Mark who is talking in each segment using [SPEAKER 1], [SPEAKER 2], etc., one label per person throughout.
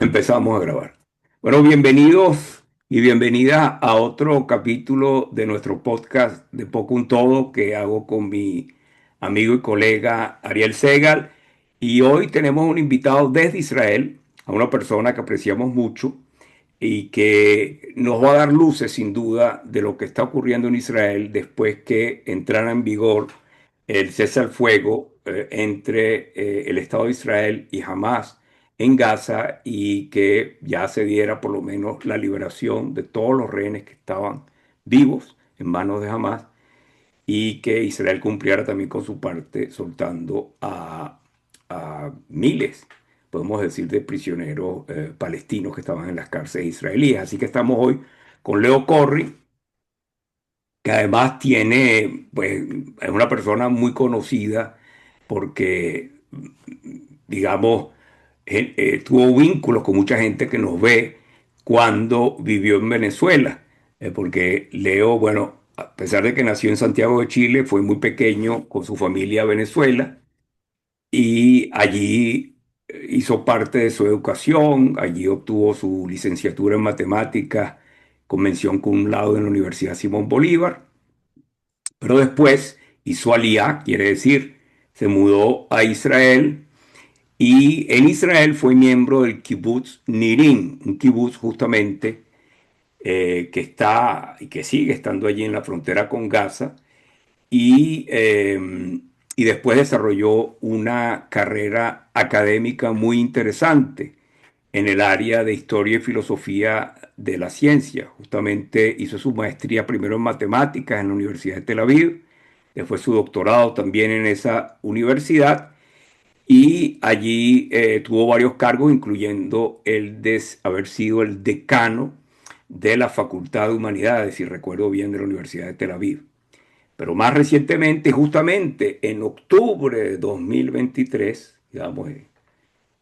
[SPEAKER 1] Empezamos a grabar. Bueno, bienvenidos y bienvenidas a otro capítulo de nuestro podcast de Poco un Todo que hago con mi amigo y colega Ariel Segal. Y hoy tenemos un invitado desde Israel, a una persona que apreciamos mucho y que nos va a dar luces sin duda de lo que está ocurriendo en Israel después que entrara en vigor el cese al fuego entre el Estado de Israel y Hamas en Gaza y que ya se diera por lo menos la liberación de todos los rehenes que estaban vivos en manos de Hamas y que Israel cumpliera también con su parte soltando a miles, podemos decir, de prisioneros palestinos que estaban en las cárceles israelíes. Así que estamos hoy con Leo Corri, que además tiene, pues, es una persona muy conocida porque, digamos, tuvo vínculos con mucha gente que nos ve cuando vivió en Venezuela, porque Leo, bueno, a pesar de que nació en Santiago de Chile, fue muy pequeño con su familia a Venezuela y allí hizo parte de su educación, allí obtuvo su licenciatura en matemáticas con mención cum laude en la Universidad Simón Bolívar, pero después hizo aliyá, quiere decir, se mudó a Israel y en Israel fue miembro del kibbutz Nirim, un kibbutz justamente que está y que sigue estando allí en la frontera con Gaza y, y después desarrolló una carrera académica muy interesante en el área de historia y filosofía de la ciencia. Justamente hizo su maestría primero en matemáticas en la Universidad de Tel Aviv, después su doctorado también en esa universidad y allí tuvo varios cargos, incluyendo el de haber sido el decano de la Facultad de Humanidades, si recuerdo bien, de la Universidad de Tel Aviv. Pero más recientemente, justamente en octubre de 2023, digamos,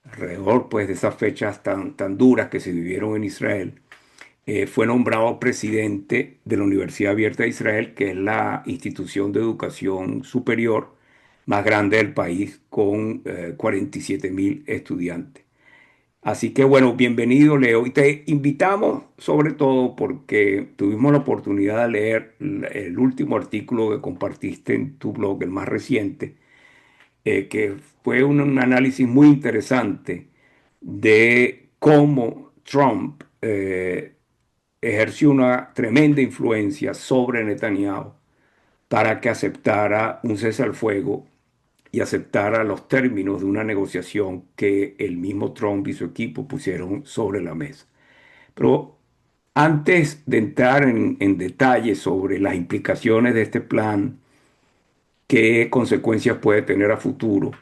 [SPEAKER 1] alrededor pues, de esas fechas tan duras que se vivieron en Israel, fue nombrado presidente de la Universidad Abierta de Israel, que es la institución de educación superior más grande del país, con 47.000 estudiantes. Así que bueno, bienvenido Leo. Y te invitamos sobre todo porque tuvimos la oportunidad de leer el último artículo que compartiste en tu blog, el más reciente, que fue un análisis muy interesante de cómo Trump ejerció una tremenda influencia sobre Netanyahu para que aceptara un cese al fuego y aceptara los términos de una negociación que el mismo Trump y su equipo pusieron sobre la mesa. Pero antes de entrar en detalle sobre las implicaciones de este plan, qué consecuencias puede tener a futuro,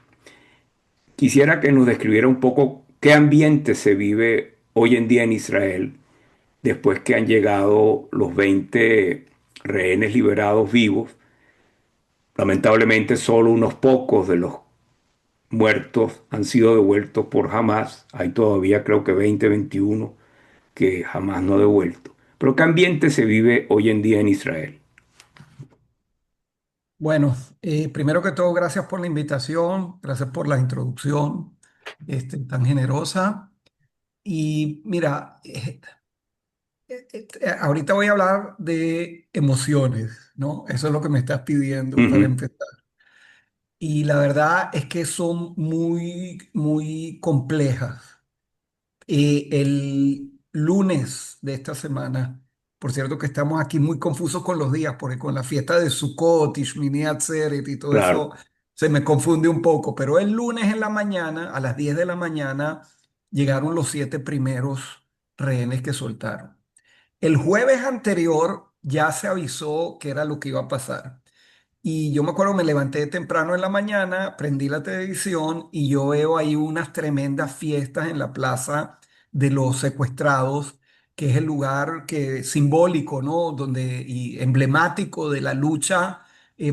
[SPEAKER 1] quisiera que nos describiera un poco qué ambiente se vive hoy en día en Israel después que han llegado los 20 rehenes liberados vivos. Lamentablemente solo unos pocos de los muertos han sido devueltos por Hamas. Hay todavía creo que 20, 21 que Hamas no ha devuelto. Pero ¿qué ambiente se vive hoy en día en Israel?
[SPEAKER 2] Bueno, primero que todo, gracias por la invitación, gracias por la introducción tan generosa. Y mira, ahorita voy a hablar de emociones, ¿no? Eso es lo que me estás pidiendo para
[SPEAKER 1] Ujú.
[SPEAKER 2] empezar. Y la verdad es que son muy, muy complejas. El lunes de esta semana, por cierto que estamos aquí muy confusos con los días, porque con la fiesta de Sukkot y Shmini Atzeret y todo
[SPEAKER 1] Claro.
[SPEAKER 2] eso se me confunde un poco, pero el lunes en la mañana, a las 10 de la mañana, llegaron los 7 primeros rehenes que soltaron. El jueves anterior ya se avisó que era lo que iba a pasar. Y yo me acuerdo, me levanté temprano en la mañana, prendí la televisión y yo veo ahí unas tremendas fiestas en la plaza de los secuestrados, que es el lugar que simbólico, ¿no? Donde y emblemático de la lucha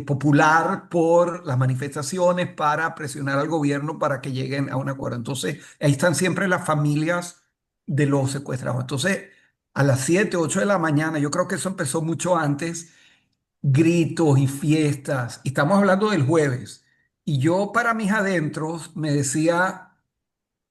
[SPEAKER 2] popular por las manifestaciones para presionar al gobierno para que lleguen a un acuerdo. Entonces, ahí están siempre las familias de los secuestrados. Entonces, a las 7 8 de la mañana, yo creo que eso empezó mucho antes, gritos y fiestas. Y estamos hablando del jueves. Y yo para mis adentros me decía,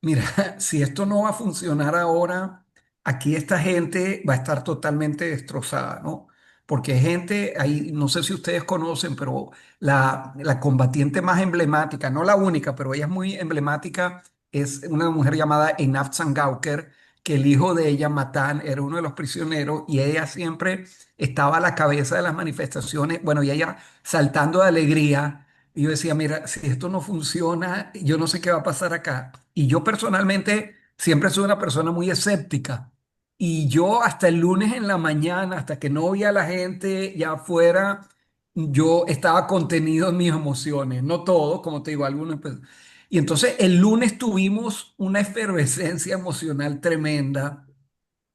[SPEAKER 2] Mira, si esto no va a funcionar ahora, aquí esta gente va a estar totalmente destrozada, ¿no? Porque hay gente, ahí, no sé si ustedes conocen, pero la combatiente más emblemática, no la única, pero ella es muy emblemática, es una mujer llamada Einat Zangauker, que el hijo de ella, Matan, era uno de los prisioneros y ella siempre estaba a la cabeza de las manifestaciones, bueno, y ella saltando de alegría. Y yo decía, mira, si esto no funciona, yo no sé qué va a pasar acá. Y yo personalmente siempre soy una persona muy escéptica. Y yo hasta el lunes en la mañana, hasta que no vi a la gente ya afuera, yo estaba contenido en mis emociones. No todo, como te digo, algunos. Pues. Y entonces el lunes tuvimos una efervescencia emocional tremenda.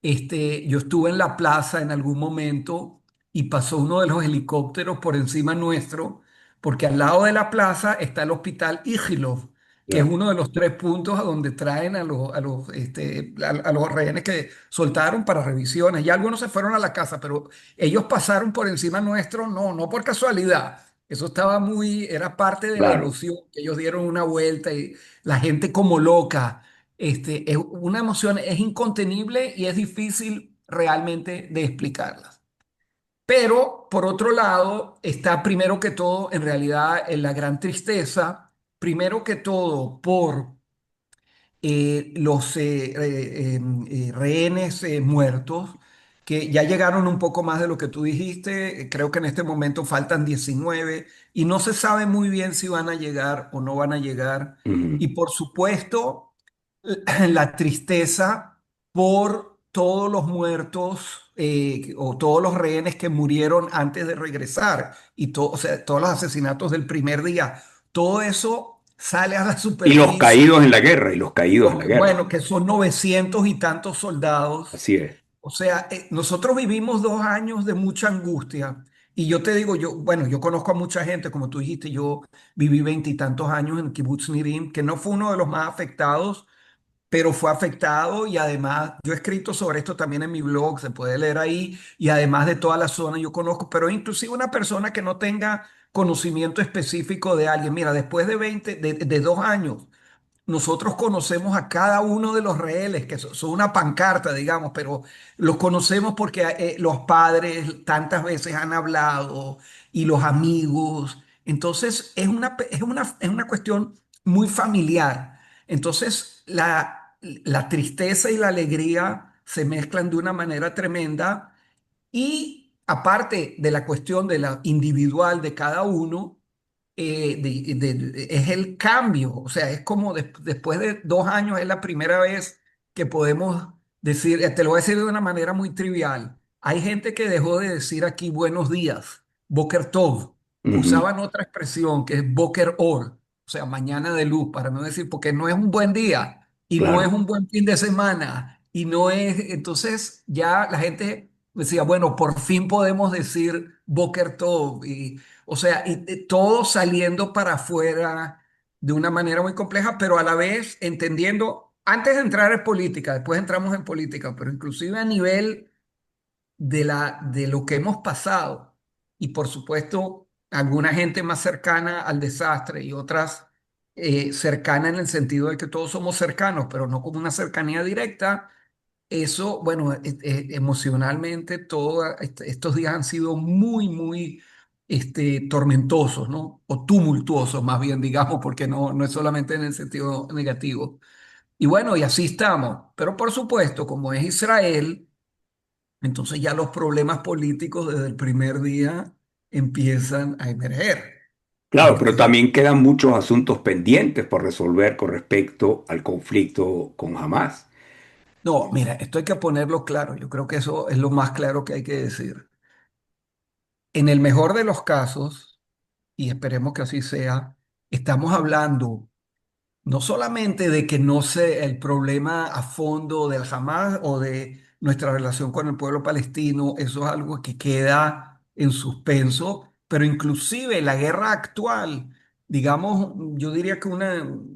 [SPEAKER 2] Yo estuve en la plaza en algún momento y pasó uno de los helicópteros por encima nuestro, porque al lado de la plaza está el hospital Igilov, que es
[SPEAKER 1] Ya,
[SPEAKER 2] uno de los tres puntos a donde traen a los rehenes que soltaron para revisiones. Ya algunos se fueron a la casa, pero ellos pasaron por encima nuestro, no, no por casualidad. Eso estaba era parte de la
[SPEAKER 1] claro.
[SPEAKER 2] emoción, que ellos dieron una vuelta y la gente como loca. Es una emoción, es incontenible y es difícil realmente de explicarlas. Pero por otro lado, está primero que todo, en realidad, en la gran tristeza, primero que todo por los rehenes muertos, que ya llegaron un poco más de lo que tú dijiste. Creo que en este momento faltan 19 y no se sabe muy bien si van a llegar o no van a llegar.
[SPEAKER 1] Ujú.
[SPEAKER 2] Y por supuesto, la tristeza por todos los muertos o todos los rehenes que murieron antes de regresar y o sea, todos los asesinatos del primer día. Todo eso sale a la
[SPEAKER 1] Y los
[SPEAKER 2] superficie.
[SPEAKER 1] caídos en la guerra, y los caídos en la guerra.
[SPEAKER 2] Bueno, que son 900 y tantos soldados.
[SPEAKER 1] Así es.
[SPEAKER 2] O sea, nosotros vivimos 2 años de mucha angustia. Y yo te digo, bueno, yo conozco a mucha gente, como tú dijiste, yo viví veintitantos años en Kibbutz Nirim, que no fue uno de los más afectados, pero fue afectado y además yo he escrito sobre esto también en mi blog, se puede leer ahí, y además de toda la zona yo conozco, pero inclusive una persona que no tenga conocimiento específico de alguien, mira, después de 20, de 2 años. Nosotros conocemos a cada uno de los rehenes, que son una pancarta, digamos, pero los conocemos porque los padres tantas veces han hablado y los amigos. Entonces, es una cuestión muy familiar. Entonces, la tristeza y la alegría se mezclan de una manera tremenda y aparte de la cuestión de la individual de cada uno, es el cambio. O sea, es como después de 2 años es la primera vez que podemos decir, te lo voy a decir de una manera muy trivial. Hay gente que dejó de decir aquí buenos días, Boker Tov.
[SPEAKER 1] Ujú.
[SPEAKER 2] Usaban otra expresión que es Boker Or, o sea, mañana de luz, para no decir, porque no es un buen día y no es
[SPEAKER 1] Claro.
[SPEAKER 2] un buen fin de semana y no es, entonces ya la gente decía, bueno, por fin podemos decir Boker Tov y o sea, todo saliendo para afuera de una manera muy compleja, pero a la vez entendiendo, antes de entrar en política, después entramos en política, pero inclusive a nivel de lo que hemos pasado y por supuesto alguna gente más cercana al desastre y otras cercana en el sentido de que todos somos cercanos, pero no como una cercanía directa. Eso, bueno, emocionalmente estos días han sido muy, muy tormentosos, ¿no? O tumultuosos, más bien, digamos, porque no es solamente en el sentido negativo. Y bueno, y así estamos. Pero por supuesto, como es Israel, entonces ya los problemas políticos desde el primer día empiezan a emerger.
[SPEAKER 1] Claro, pero
[SPEAKER 2] Este,
[SPEAKER 1] también quedan muchos asuntos pendientes por resolver con respecto al conflicto con Hamas.
[SPEAKER 2] no, mira, esto hay que ponerlo claro. Yo creo que eso es lo más claro que hay que decir. En el mejor de los casos, y esperemos que así sea, estamos hablando no solamente de que no sé el problema a fondo del Hamas o de nuestra relación con el pueblo palestino, eso es algo que queda en suspenso, pero inclusive la guerra actual, digamos, yo diría que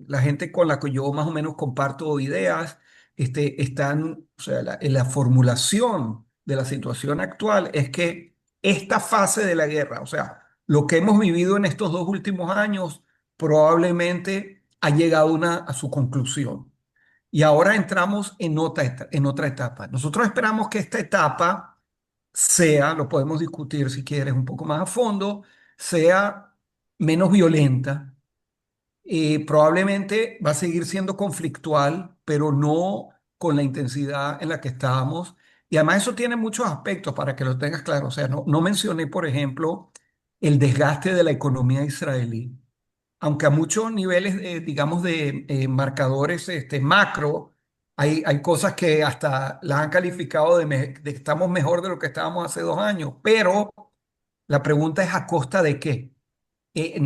[SPEAKER 2] la gente con la que yo más o menos comparto ideas, están, o sea, en la formulación de la situación actual es que esta fase de la guerra, o sea, lo que hemos vivido en estos 2 últimos años, probablemente ha llegado a su conclusión. y ahora entramos en otra etapa. Nosotros esperamos que esta etapa sea, lo podemos discutir si quieres un poco más a fondo, sea menos violenta. Probablemente va a seguir siendo conflictual, pero no con la intensidad en la que estábamos. Y además eso tiene muchos aspectos para que lo tengas claro. O sea, no mencioné, por ejemplo, el desgaste de la economía israelí, aunque a muchos niveles, digamos, de marcadores macro, hay cosas que hasta las han calificado de que estamos mejor de lo que estábamos hace 2 años, pero la pregunta es, ¿a costa de qué?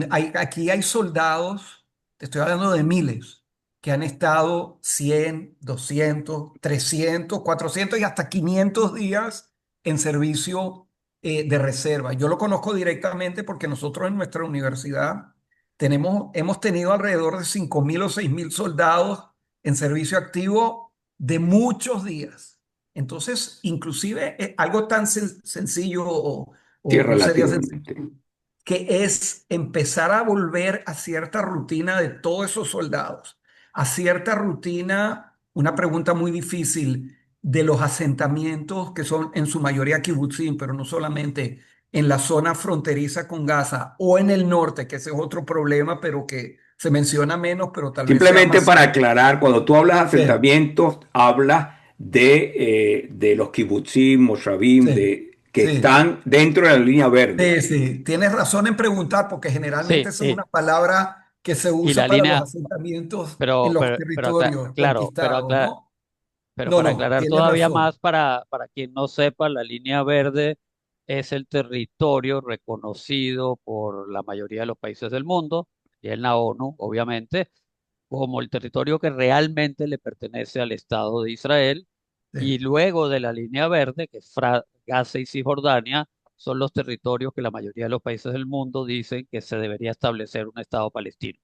[SPEAKER 2] Aquí hay soldados, te estoy hablando de miles, que han estado 100, 200, 300, 400 y hasta 500 días en servicio de reserva. Yo lo conozco directamente porque nosotros en nuestra universidad hemos tenido alrededor de 5.000 o 6.000 soldados en servicio activo de muchos días. Entonces, inclusive algo tan sencillo
[SPEAKER 1] Sí,
[SPEAKER 2] o no sería sencillo
[SPEAKER 1] relativamente.
[SPEAKER 2] que es empezar a volver a cierta rutina de todos esos soldados, a cierta rutina, una pregunta muy difícil, de los asentamientos que son en su mayoría kibutzim, pero no solamente en la zona fronteriza con Gaza o en el norte, que ese es otro problema, pero que se menciona menos, pero tal vez sea
[SPEAKER 1] Simplemente
[SPEAKER 2] más.
[SPEAKER 1] para aclarar, cuando tú hablas de
[SPEAKER 2] Sí,
[SPEAKER 1] asentamientos, hablas de los kibutzim, moshavim,
[SPEAKER 2] sí,
[SPEAKER 1] que
[SPEAKER 2] sí.
[SPEAKER 1] están dentro de la línea verde.
[SPEAKER 2] Sí, sí, tienes razón en preguntar porque generalmente
[SPEAKER 3] Sí,
[SPEAKER 2] esa es una palabra que se
[SPEAKER 3] y
[SPEAKER 2] usa
[SPEAKER 3] la
[SPEAKER 2] para los
[SPEAKER 3] línea,
[SPEAKER 2] asentamientos en los territorios
[SPEAKER 3] claro,
[SPEAKER 2] conquistados, ¿no?
[SPEAKER 3] pero
[SPEAKER 2] No,
[SPEAKER 3] para
[SPEAKER 2] no,
[SPEAKER 3] aclarar
[SPEAKER 2] tienes
[SPEAKER 3] todavía
[SPEAKER 2] razón.
[SPEAKER 3] más para quien no sepa, la línea verde es el territorio reconocido por la mayoría de los países del mundo y en la ONU, obviamente, como el territorio que realmente le pertenece al Estado de Israel.
[SPEAKER 2] Sí,
[SPEAKER 3] Y luego de la línea verde, que es Gaza y Cisjordania, son los territorios que la mayoría de los países del mundo dicen que se debería establecer un Estado palestino.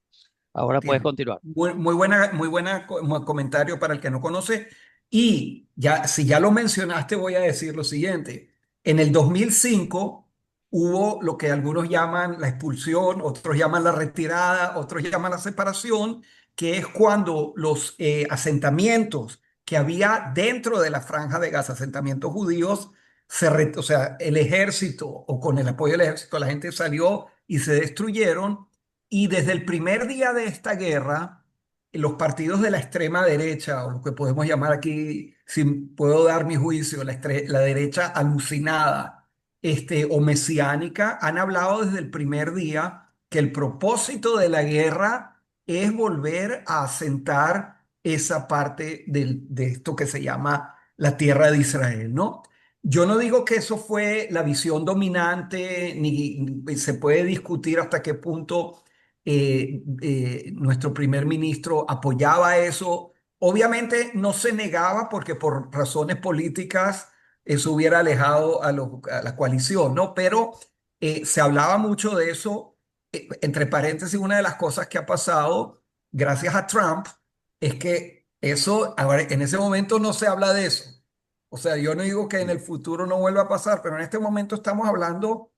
[SPEAKER 3] Ahora puedes
[SPEAKER 2] tiene.
[SPEAKER 3] continuar.
[SPEAKER 2] Muy buena comentario para el que no conoce. Y ya, si ya lo mencionaste, voy a decir lo siguiente. En el 2005 hubo lo que algunos llaman la expulsión, otros llaman la retirada, otros llaman la separación, que es cuando los asentamientos que había dentro de la franja de Gaza, asentamientos judíos, o sea, el ejército o con el apoyo del ejército, la gente salió y se destruyeron. Y desde el primer día de esta guerra, los partidos de la extrema derecha, o lo que podemos llamar aquí, si puedo dar mi juicio, la derecha alucinada, o mesiánica, han hablado desde el primer día que el propósito de la guerra es volver a asentar esa parte de esto que se llama la tierra de Israel, ¿no? Yo no digo que eso fue la visión dominante, ni se puede discutir hasta qué punto nuestro primer ministro apoyaba eso. Obviamente no se negaba porque por razones políticas eso hubiera alejado a la coalición, ¿no? Pero se hablaba mucho de eso. Entre paréntesis, una de las cosas que ha pasado gracias a Trump es que eso, ahora en ese momento no se habla de eso. O sea, yo no digo que en el futuro no vuelva a pasar, pero en este momento estamos hablando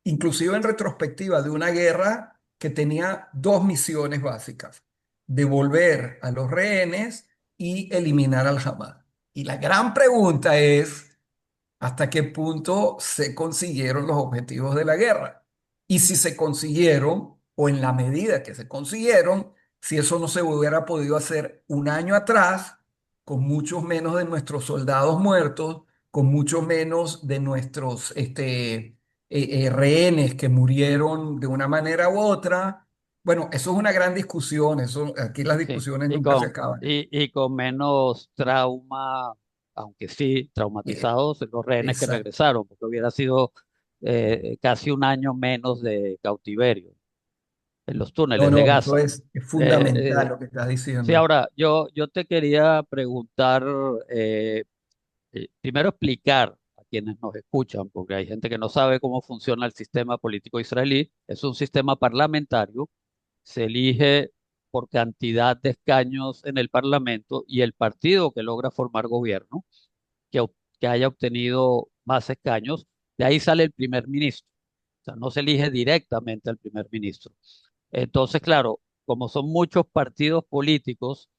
[SPEAKER 2] inclusive en retrospectiva, de una guerra que tenía dos misiones básicas: devolver a los rehenes y eliminar al Hamas. Y la gran pregunta es, ¿hasta qué punto se consiguieron los objetivos de la guerra? Y si se consiguieron, o en la medida que se consiguieron, si eso no se hubiera podido hacer 1 año atrás, con muchos menos de nuestros soldados muertos, con mucho menos de nuestros rehenes que murieron de una manera u otra. Bueno, eso es una gran discusión, aquí las
[SPEAKER 3] Sí,
[SPEAKER 2] discusiones nunca se acaban.
[SPEAKER 3] y con menos trauma, aunque sí
[SPEAKER 2] Eh,
[SPEAKER 3] traumatizados, los rehenes que
[SPEAKER 2] exacto.
[SPEAKER 3] regresaron, porque hubiera sido casi un año menos de cautiverio en los
[SPEAKER 2] No,
[SPEAKER 3] túneles de
[SPEAKER 2] no, eso
[SPEAKER 3] Gaza.
[SPEAKER 2] es
[SPEAKER 3] Eh,
[SPEAKER 2] fundamental
[SPEAKER 3] eh,
[SPEAKER 2] lo que estás
[SPEAKER 3] sí,
[SPEAKER 2] diciendo.
[SPEAKER 3] ahora yo te quería preguntar, eh, primero explicar a quienes nos escuchan, porque hay gente que no sabe cómo funciona el sistema político israelí. Es un sistema parlamentario, se elige por cantidad de escaños en el Parlamento y el partido que logra formar gobierno, que haya obtenido más escaños, de ahí sale el primer ministro. O sea, no se elige directamente al primer ministro. Entonces, claro, como son muchos partidos políticos,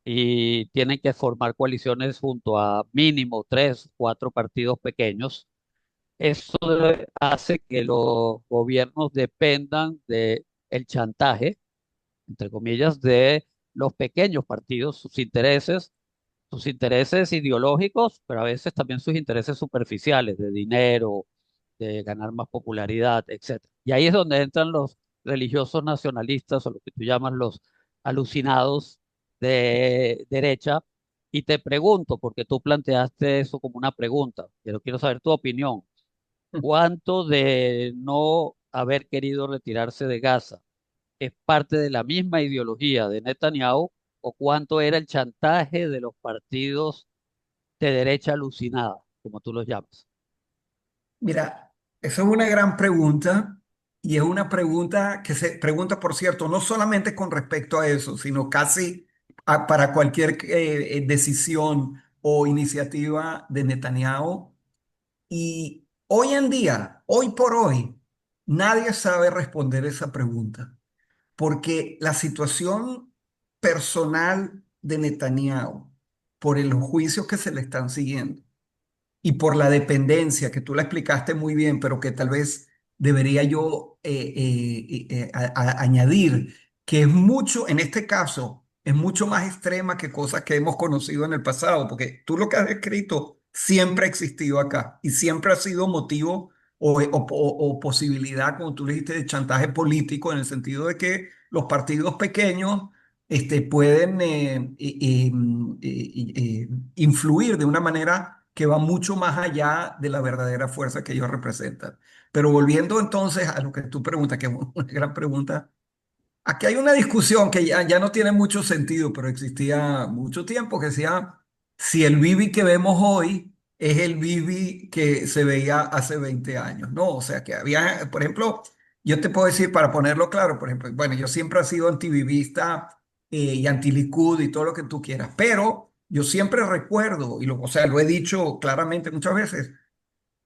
[SPEAKER 3] y tienen que formar coaliciones junto a mínimo tres, cuatro partidos pequeños. Eso hace que los gobiernos dependan de el chantaje, entre comillas, de los pequeños partidos, sus intereses ideológicos, pero a veces también sus intereses superficiales, de dinero, de ganar más popularidad, etcétera. Y ahí es donde entran los religiosos nacionalistas o lo que tú llamas los alucinados de derecha. Y te pregunto, porque tú planteaste eso como una pregunta, pero quiero saber tu opinión. ¿Cuánto de no haber querido retirarse de Gaza es parte de la misma ideología de Netanyahu o cuánto era el chantaje de los partidos de derecha alucinada, como tú los llamas?
[SPEAKER 2] Mira, esa es una gran pregunta y es una pregunta que se pregunta, por cierto, no solamente con respecto a eso, sino casi para cualquier decisión o iniciativa de Netanyahu. Y hoy en día, hoy por hoy, nadie sabe responder esa pregunta, porque la situación personal de Netanyahu, por los juicios que se le están siguiendo, y por la dependencia, que tú la explicaste muy bien, pero que tal vez debería yo añadir, que es mucho, en este caso, es mucho más extrema que cosas que hemos conocido en el pasado, porque tú lo que has escrito siempre ha existido acá y siempre ha sido motivo o posibilidad, como tú le dijiste, de chantaje político, en el sentido de que los partidos pequeños pueden influir de una manera que va mucho más allá de la verdadera fuerza que ellos representan. Pero volviendo entonces a lo que tú preguntas, que es una gran pregunta, aquí hay una discusión que ya no tiene mucho sentido, pero existía mucho tiempo, que decía si el Bibi que vemos hoy es el Bibi que se veía hace 20 años, ¿no? O sea, que había, por ejemplo, yo te puedo decir, para ponerlo claro, por ejemplo, bueno, yo siempre he sido antivivista y anti-Likud y todo lo que tú quieras, pero yo siempre recuerdo, o sea, lo he dicho claramente muchas veces,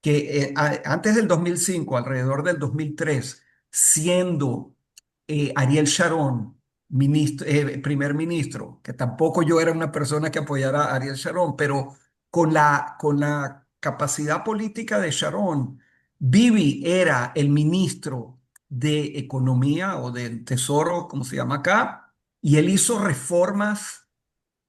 [SPEAKER 2] que antes del 2005, alrededor del 2003, siendo Ariel Sharon primer ministro, que tampoco yo era una persona que apoyara a Ariel Sharon, pero con la capacidad política de Sharon, Bibi era el ministro de Economía o del Tesoro, como se llama acá, y él hizo reformas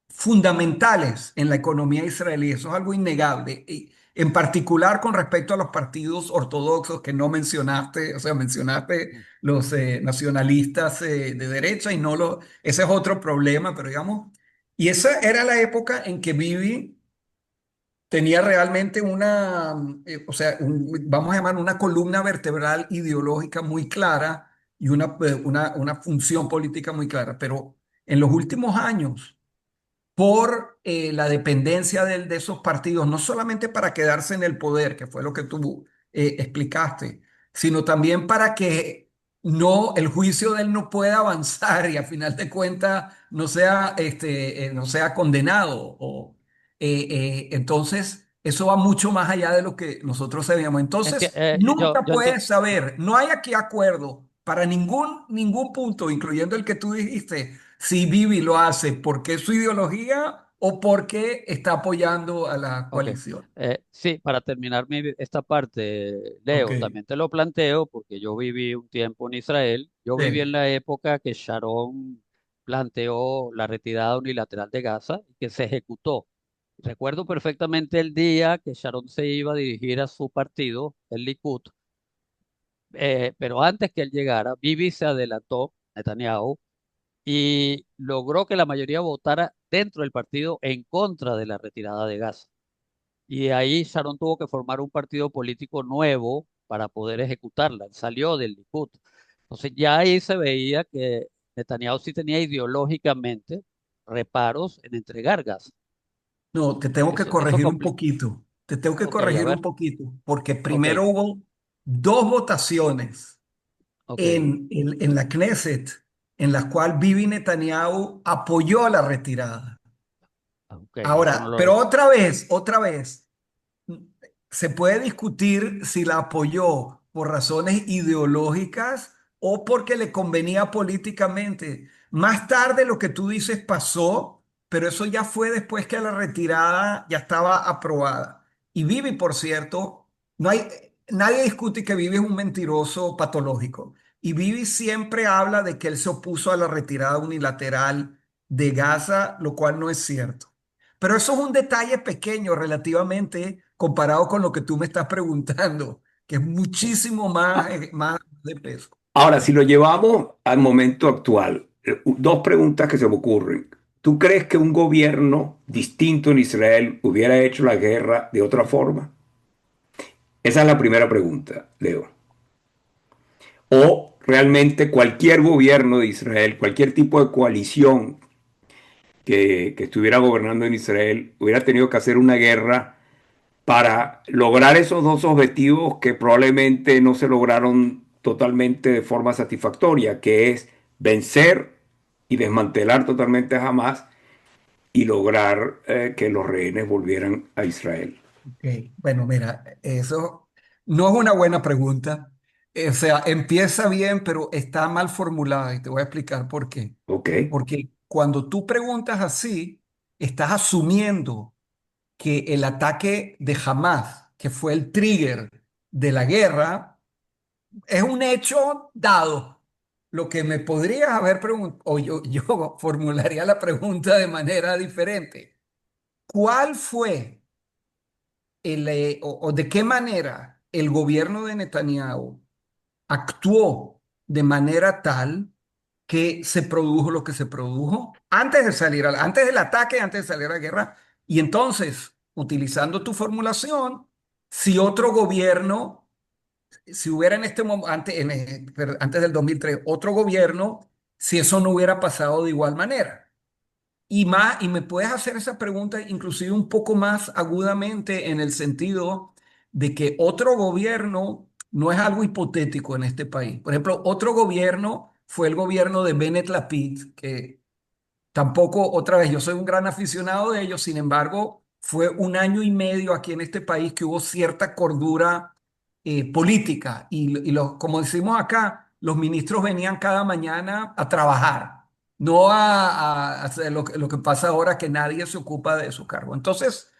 [SPEAKER 2] fundamentales en la economía israelí. Eso es algo innegable. Y en particular con respecto a los partidos ortodoxos que no mencionaste, o sea, mencionaste los nacionalistas de derecha y no lo, ese es otro problema, pero digamos, y esa era la época en que Bibi tenía realmente una, o sea, vamos a llamar una columna vertebral ideológica muy clara y una función política muy clara, pero en los últimos años por la dependencia de esos partidos, no solamente para quedarse en el poder, que fue lo que tú explicaste, sino también para que el juicio de él no pueda avanzar y a final de cuentas no sea condenado. Entonces, eso va mucho más allá de lo que nosotros sabíamos.
[SPEAKER 3] Enti-
[SPEAKER 2] Entonces,
[SPEAKER 3] eh, yo,
[SPEAKER 2] nunca
[SPEAKER 3] yo enti-
[SPEAKER 2] puedes saber, no hay aquí acuerdo para ningún punto, incluyendo el que tú dijiste si Bibi lo hace porque es su ideología o porque está apoyando a la
[SPEAKER 3] ok.
[SPEAKER 2] coalición.
[SPEAKER 3] Sí, para terminar esta parte,
[SPEAKER 2] Ok,
[SPEAKER 3] Leo, también te lo planteo porque yo viví un tiempo en Israel. Yo viví
[SPEAKER 2] sí.
[SPEAKER 3] en la época que Sharon planteó la retirada unilateral de Gaza y que se ejecutó. Recuerdo perfectamente el día que Sharon se iba a dirigir a su partido, el Likud, pero antes que él llegara, Bibi se adelantó, Netanyahu, y logró que la mayoría votara dentro del partido en contra de la retirada de Gaza. Y ahí Sharon tuvo que formar un partido político nuevo para poder ejecutarla. Él salió del Likud. Entonces ya ahí se veía que Netanyahu sí tenía ideológicamente reparos en entregar Gaza.
[SPEAKER 2] No, te tengo que
[SPEAKER 3] Eso
[SPEAKER 2] corregir un
[SPEAKER 3] complica.
[SPEAKER 2] poquito. Te tengo que
[SPEAKER 3] Ok, a
[SPEAKER 2] corregir un
[SPEAKER 3] ver.
[SPEAKER 2] poquito, porque
[SPEAKER 3] Ok,
[SPEAKER 2] primero hubo dos votaciones
[SPEAKER 3] ok,
[SPEAKER 2] en la Knesset en las cuales Bibi Netanyahu apoyó la retirada.
[SPEAKER 3] ok, eso no
[SPEAKER 2] Ahora,
[SPEAKER 3] lo
[SPEAKER 2] pero
[SPEAKER 3] recuerdo.
[SPEAKER 2] otra vez, se puede discutir si la apoyó por razones ideológicas o porque le convenía políticamente. Más tarde lo que tú dices pasó, pero eso ya fue después que la retirada ya estaba aprobada. Y Bibi, por cierto, nadie discute que Bibi es un mentiroso patológico. Y Bibi siempre habla de que él se opuso a la retirada unilateral de Gaza, lo cual no es cierto. Pero eso es un detalle pequeño relativamente comparado con lo que tú me estás preguntando, que es muchísimo más,
[SPEAKER 1] Ah,
[SPEAKER 2] más de peso.
[SPEAKER 1] ahora, si lo llevamos al momento actual, dos preguntas que se me ocurren. ¿Tú crees que un gobierno distinto en Israel hubiera hecho la guerra de otra forma? Esa es la primera pregunta, Leo. ¿O realmente cualquier gobierno de Israel, cualquier tipo de coalición que estuviera gobernando en Israel, hubiera tenido que hacer una guerra para lograr esos dos objetivos que probablemente no se lograron totalmente de forma satisfactoria, que es vencer y desmantelar totalmente a Hamas y lograr que los rehenes volvieran a Israel?
[SPEAKER 2] Ok, bueno, mira, eso no es una buena pregunta. O sea, empieza bien, pero está mal formulada y te voy a explicar por qué.
[SPEAKER 1] ¿Ok?
[SPEAKER 2] Porque cuando tú preguntas así, estás asumiendo que el ataque de Hamas, que fue el trigger de la guerra, es un hecho dado. Lo que me podrías haber preguntado, o yo formularía la pregunta de manera diferente. ¿Cuál fue o de qué manera el gobierno de Netanyahu actuó de manera tal que se produjo lo que se produjo antes de antes del ataque, antes de salir a la guerra? Y entonces, utilizando tu formulación, si otro gobierno, si hubiera en este momento, antes del 2003 otro gobierno, si eso no hubiera pasado de igual manera. Y me puedes hacer esa pregunta inclusive un poco más agudamente en el sentido de que otro gobierno no es algo hipotético en este país. Por ejemplo, otro gobierno fue el gobierno de Bennett Lapid, que tampoco, otra vez, yo soy un gran aficionado de ellos, sin embargo, fue un año y medio aquí en este país que hubo cierta cordura política como decimos acá, los ministros venían cada mañana a trabajar, no a hacer lo que pasa ahora que nadie se ocupa de su cargo. Entonces,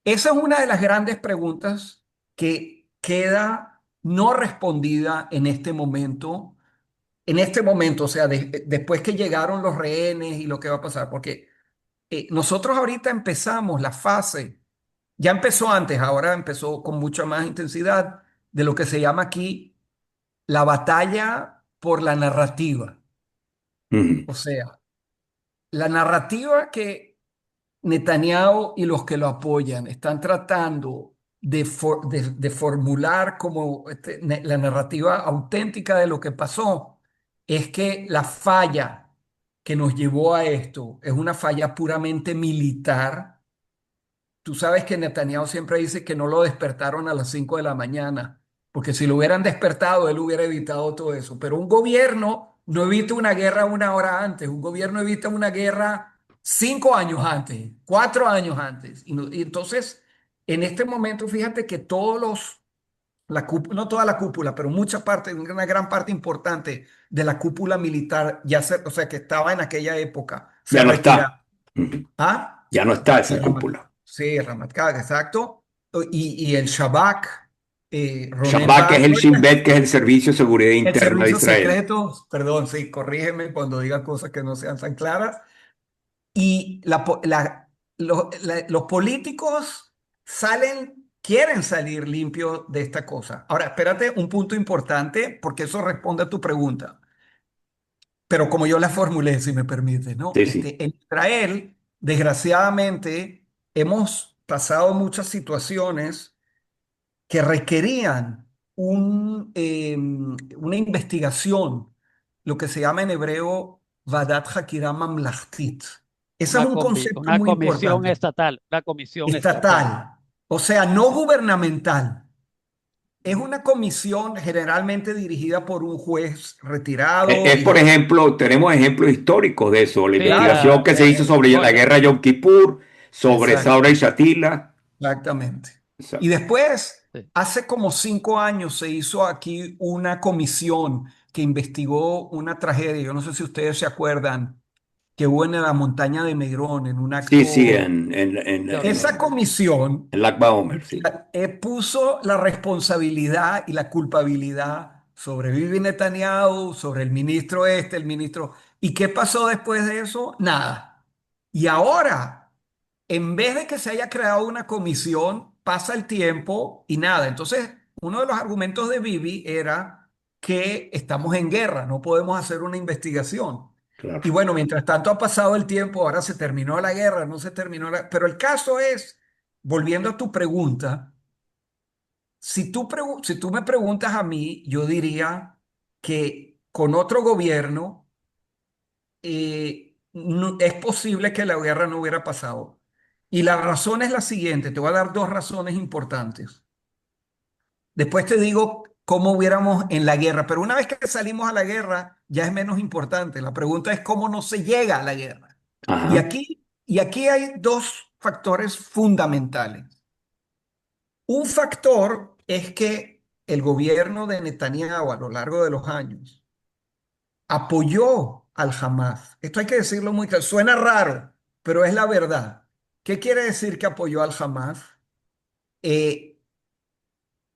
[SPEAKER 2] esa es una de las grandes preguntas que queda no respondida en este momento, o sea, después que llegaron los rehenes y lo que va a pasar, porque nosotros ahorita empezamos la fase, ya empezó antes, ahora empezó con mucha más intensidad, de lo que se llama aquí la batalla por la narrativa.
[SPEAKER 1] Ujú.
[SPEAKER 2] O sea, la narrativa que Netanyahu y los que lo apoyan están tratando de formular como la narrativa auténtica de lo que pasó, es que la falla que nos llevó a esto es una falla puramente militar. Tú sabes que Netanyahu siempre dice que no lo despertaron a las 5 de la mañana, porque si lo hubieran despertado, él hubiera evitado todo eso. Pero un gobierno no evita una guerra una hora antes, un gobierno evita una guerra 5 años antes, 4 años antes. Y entonces, en este momento, fíjate que no toda la cúpula, pero mucha parte, una gran parte importante de la cúpula militar, o sea, que estaba en aquella época, se
[SPEAKER 1] Ya no
[SPEAKER 2] retiraron.
[SPEAKER 1] está. Ujú.
[SPEAKER 2] ¿Ah?
[SPEAKER 1] Ya no está
[SPEAKER 2] Y
[SPEAKER 1] esa cúpula.
[SPEAKER 2] Sí, Ramatkar, exacto. Y el Shabak, Ronen
[SPEAKER 1] Shabak, que
[SPEAKER 2] Bar,
[SPEAKER 1] es el Shin Bet, que es el Servicio de Seguridad
[SPEAKER 2] el
[SPEAKER 1] Interna de
[SPEAKER 2] servicio
[SPEAKER 1] Israel.
[SPEAKER 2] secreto, perdón, sí, corrígeme cuando diga cosas que no sean tan claras. Y los políticos quieren salir limpios de esta cosa. Ahora, espérate, un punto importante, porque eso responde a tu pregunta, pero como yo la formulé, si me permite, ¿no?
[SPEAKER 1] Sí, sí.
[SPEAKER 2] En Israel, desgraciadamente, hemos pasado muchas situaciones que requerían una investigación, lo que se llama en hebreo Vadat Hakira Mamlachtit. Ese es un concepto
[SPEAKER 3] Una
[SPEAKER 2] muy
[SPEAKER 3] comisión
[SPEAKER 2] importante,
[SPEAKER 3] estatal, una comisión estatal.
[SPEAKER 2] estatal, o sea, no gubernamental. Es una comisión generalmente dirigida por un juez retirado
[SPEAKER 1] Es,
[SPEAKER 2] y
[SPEAKER 1] por ejemplo, tenemos ejemplos históricos de eso, la
[SPEAKER 3] Sí,
[SPEAKER 1] investigación que se hizo sobre la
[SPEAKER 3] bueno,
[SPEAKER 1] guerra Yom Kippur, sobre
[SPEAKER 2] exacto.
[SPEAKER 1] Saura y Shatila.
[SPEAKER 2] Exactamente. Y
[SPEAKER 1] Exacto.
[SPEAKER 2] después,
[SPEAKER 3] sí.
[SPEAKER 2] hace como 5 años, se hizo aquí una comisión que investigó una tragedia. Yo no sé si ustedes se acuerdan, que hubo en la montaña de Megrón, en un
[SPEAKER 1] Sí, sí,
[SPEAKER 2] acto.
[SPEAKER 3] Qué
[SPEAKER 2] Esa
[SPEAKER 3] horrible.
[SPEAKER 2] comisión
[SPEAKER 1] en Lag BaOmer, sí.
[SPEAKER 2] puso la responsabilidad y la culpabilidad sobre Bibi Netanyahu, sobre el ministro este, el ministro. ¿Y qué pasó después de eso? Nada. Y ahora, en vez de que se haya creado una comisión, pasa el tiempo y nada. Entonces, uno de los argumentos de Bibi era que estamos en guerra, no podemos hacer una investigación.
[SPEAKER 1] Claro.
[SPEAKER 2] Y bueno, mientras tanto ha pasado el tiempo, ahora se terminó la guerra, no se terminó la. Pero el caso es, volviendo a tu pregunta, si tú me preguntas a mí, yo diría que con otro gobierno es posible que la guerra no hubiera pasado. Y la razón es la siguiente, te voy a dar dos razones importantes. Después te digo cómo hubiéramos en la guerra, pero una vez que salimos a la guerra ya es menos importante. La pregunta es cómo no se llega a la guerra.
[SPEAKER 1] Ajá.
[SPEAKER 2] Y aquí hay dos factores fundamentales. Un factor es que el gobierno de Netanyahu a lo largo de los años apoyó al Hamas. Esto hay que decirlo muy claro. Suena raro, pero es la verdad. ¿Qué quiere decir que apoyó al Hamas? Eh,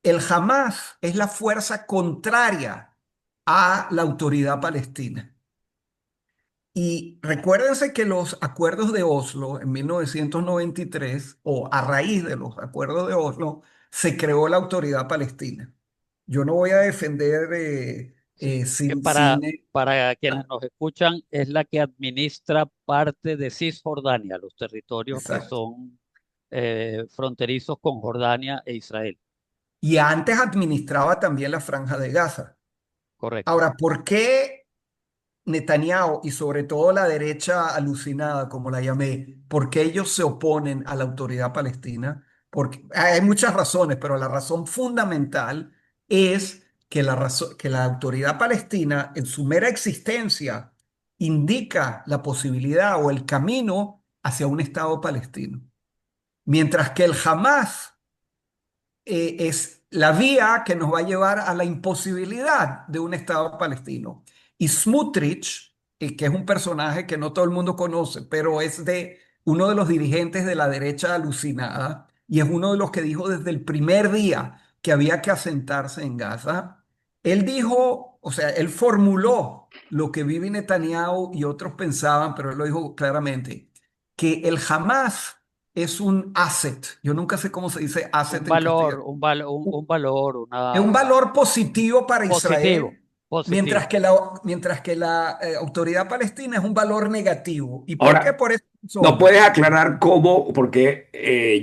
[SPEAKER 2] el Hamas es la fuerza contraria a la autoridad palestina. Y recuérdense que los acuerdos de Oslo en 1993, o a raíz de los acuerdos de Oslo, se creó la autoridad palestina. Yo no voy a defender
[SPEAKER 3] Sí, que
[SPEAKER 2] sin, sin,
[SPEAKER 3] para quienes nos escuchan, es la que administra parte de Cisjordania, los territorios que
[SPEAKER 2] exacto.
[SPEAKER 3] son fronterizos con Jordania e Israel.
[SPEAKER 2] Y antes administraba también la Franja de Gaza.
[SPEAKER 3] Correcto.
[SPEAKER 2] Ahora, ¿por qué Netanyahu y sobre todo la derecha alucinada, como la llamé, por qué ellos se oponen a la autoridad palestina? Porque hay muchas razones, pero la razón fundamental es que que la autoridad palestina en su mera existencia indica la posibilidad o el camino hacia un Estado palestino. Mientras que el Hamas es la vía que nos va a llevar a la imposibilidad de un Estado palestino. Y Smutrich, que es un personaje que no todo el mundo conoce, pero es de uno de los dirigentes de la derecha alucinada y es uno de los que dijo desde el primer día que había que asentarse en Gaza. Él dijo, o sea, él formuló lo que Bibi Netanyahu y otros pensaban, pero él lo dijo claramente, que el Hamas es un asset. Yo nunca sé cómo se dice
[SPEAKER 3] Un
[SPEAKER 2] asset en
[SPEAKER 3] valor,
[SPEAKER 2] castellano.
[SPEAKER 3] un valor,
[SPEAKER 2] Es un valor positivo para
[SPEAKER 3] positivo,
[SPEAKER 2] Israel,
[SPEAKER 3] positivo.
[SPEAKER 2] mientras que la autoridad palestina es un valor negativo. ¿Y por qué?
[SPEAKER 1] Ahora,
[SPEAKER 2] Por esa
[SPEAKER 1] ¿nos
[SPEAKER 2] razón.
[SPEAKER 1] puedes aclarar cómo? Porque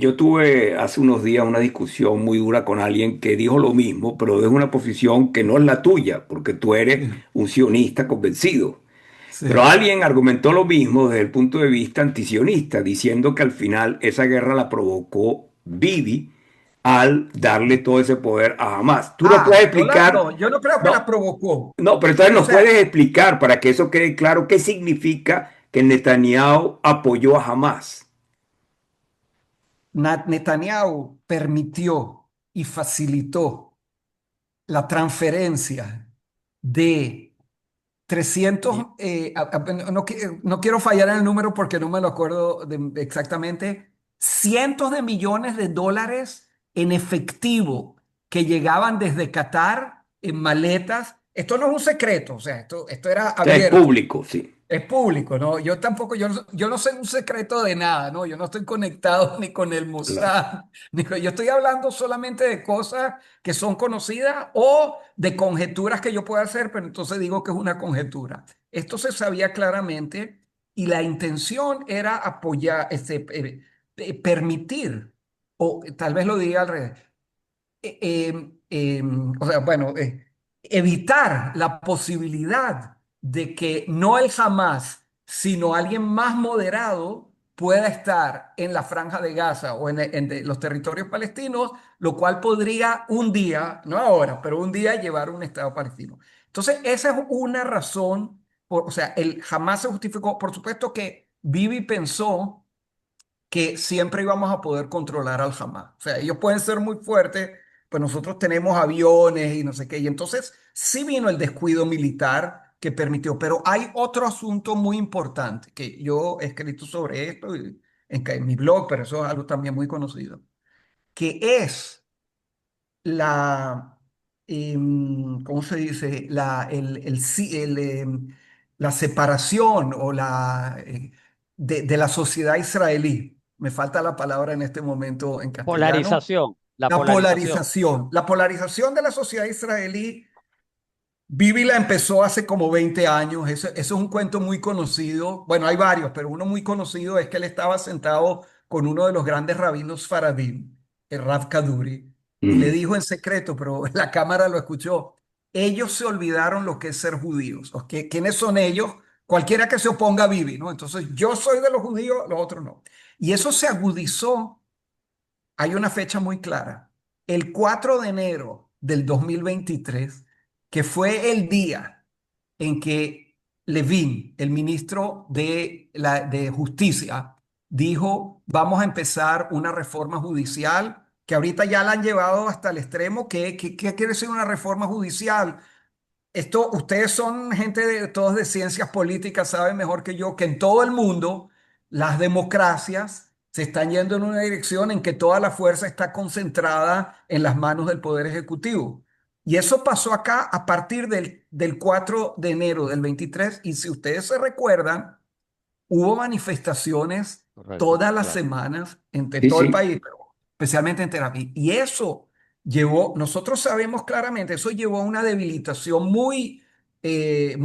[SPEAKER 1] yo tuve hace unos días una discusión muy dura con alguien que dijo lo mismo, pero desde una posición que no es la tuya, porque tú eres
[SPEAKER 2] Sí,
[SPEAKER 1] un sionista convencido. Pero
[SPEAKER 2] sí.
[SPEAKER 1] alguien argumentó lo mismo desde el punto de vista antisionista, diciendo que al final esa guerra la provocó Bibi al darle todo ese poder a Hamas. ¿Tú nos puedes explicar?
[SPEAKER 2] No, yo no creo que la
[SPEAKER 1] No,
[SPEAKER 2] provocó.
[SPEAKER 1] no, pero entonces
[SPEAKER 2] O
[SPEAKER 1] nos
[SPEAKER 2] sea,
[SPEAKER 1] puedes explicar para que eso quede claro qué significa que Netanyahu apoyó a Hamas.
[SPEAKER 2] Netanyahu permitió y facilitó la transferencia de 300,
[SPEAKER 3] Mi-
[SPEAKER 2] no quiero fallar en el número porque no me lo acuerdo exactamente, cientos de millones de dólares en efectivo que llegaban desde Qatar en maletas. Esto no es un secreto, o sea, esto era
[SPEAKER 1] O sea, es
[SPEAKER 2] abierto.
[SPEAKER 1] público, sí.
[SPEAKER 2] Es público, ¿no? Yo tampoco, yo no sé un secreto de nada, ¿no? Yo no estoy conectado ni con el
[SPEAKER 1] Claro.
[SPEAKER 2] Mossad, yo estoy hablando solamente de cosas que son conocidas o de conjeturas que yo pueda hacer, pero entonces digo que es una conjetura. Esto se sabía claramente y la intención era apoyar, permitir, o tal vez lo diga al revés, o sea, bueno, evitar la posibilidad de que no el Hamas, sino alguien más moderado pueda estar en la Franja de Gaza o en los territorios palestinos, lo cual podría un día, no ahora, pero un día llevar a un Estado palestino. Entonces, esa es una razón, o sea, el Hamas se justificó, por supuesto que Bibi pensó que siempre íbamos a poder controlar al Hamas. O sea, ellos pueden ser muy fuertes, pues nosotros tenemos aviones y no sé qué. Y entonces sí vino el descuido militar que permitió. Pero hay otro asunto muy importante que yo he escrito sobre esto en mi blog, pero eso es algo también muy conocido, que es la, ¿cómo se dice? La separación o de la sociedad israelí. Me falta la palabra en este momento en castellano.
[SPEAKER 3] Polarización, la
[SPEAKER 2] La
[SPEAKER 3] polarización.
[SPEAKER 2] polarización. La polarización de la sociedad israelí. Bibi la empezó hace como 20 años. Eso es un cuento muy conocido. Bueno, hay varios, pero uno muy conocido es que él estaba sentado con uno de los grandes rabinos faradim, el Rav Kaduri, y le
[SPEAKER 1] Mm.
[SPEAKER 2] dijo en secreto, pero la cámara lo escuchó. Ellos se olvidaron lo que es ser judíos. ¿Ok? ¿Quiénes son ellos? Cualquiera que se oponga a Bibi, ¿no? Entonces, yo soy de los judíos, los otros no. Y eso se agudizó. Hay una fecha muy clara. El 4 de enero del 2023, que fue el día en que Levin, el ministro de Justicia, dijo, vamos a empezar una reforma judicial, que ahorita ya la han llevado hasta el extremo. ¿Qué quiere decir una reforma judicial? Esto, ustedes son gente de todos de ciencias políticas, saben mejor que yo que en todo el mundo las democracias se están yendo en una dirección en que toda la fuerza está concentrada en las manos del Poder Ejecutivo. Y eso pasó acá a partir del 4 de enero del 23. Y si ustedes se recuerdan, hubo manifestaciones
[SPEAKER 3] Correcto,
[SPEAKER 2] todas las
[SPEAKER 3] claro.
[SPEAKER 2] semanas en
[SPEAKER 1] Sí,
[SPEAKER 2] todo el
[SPEAKER 1] sí.
[SPEAKER 2] país, pero especialmente en Terapi. Y eso llevó, nosotros sabemos claramente, eso llevó a una debilitación muy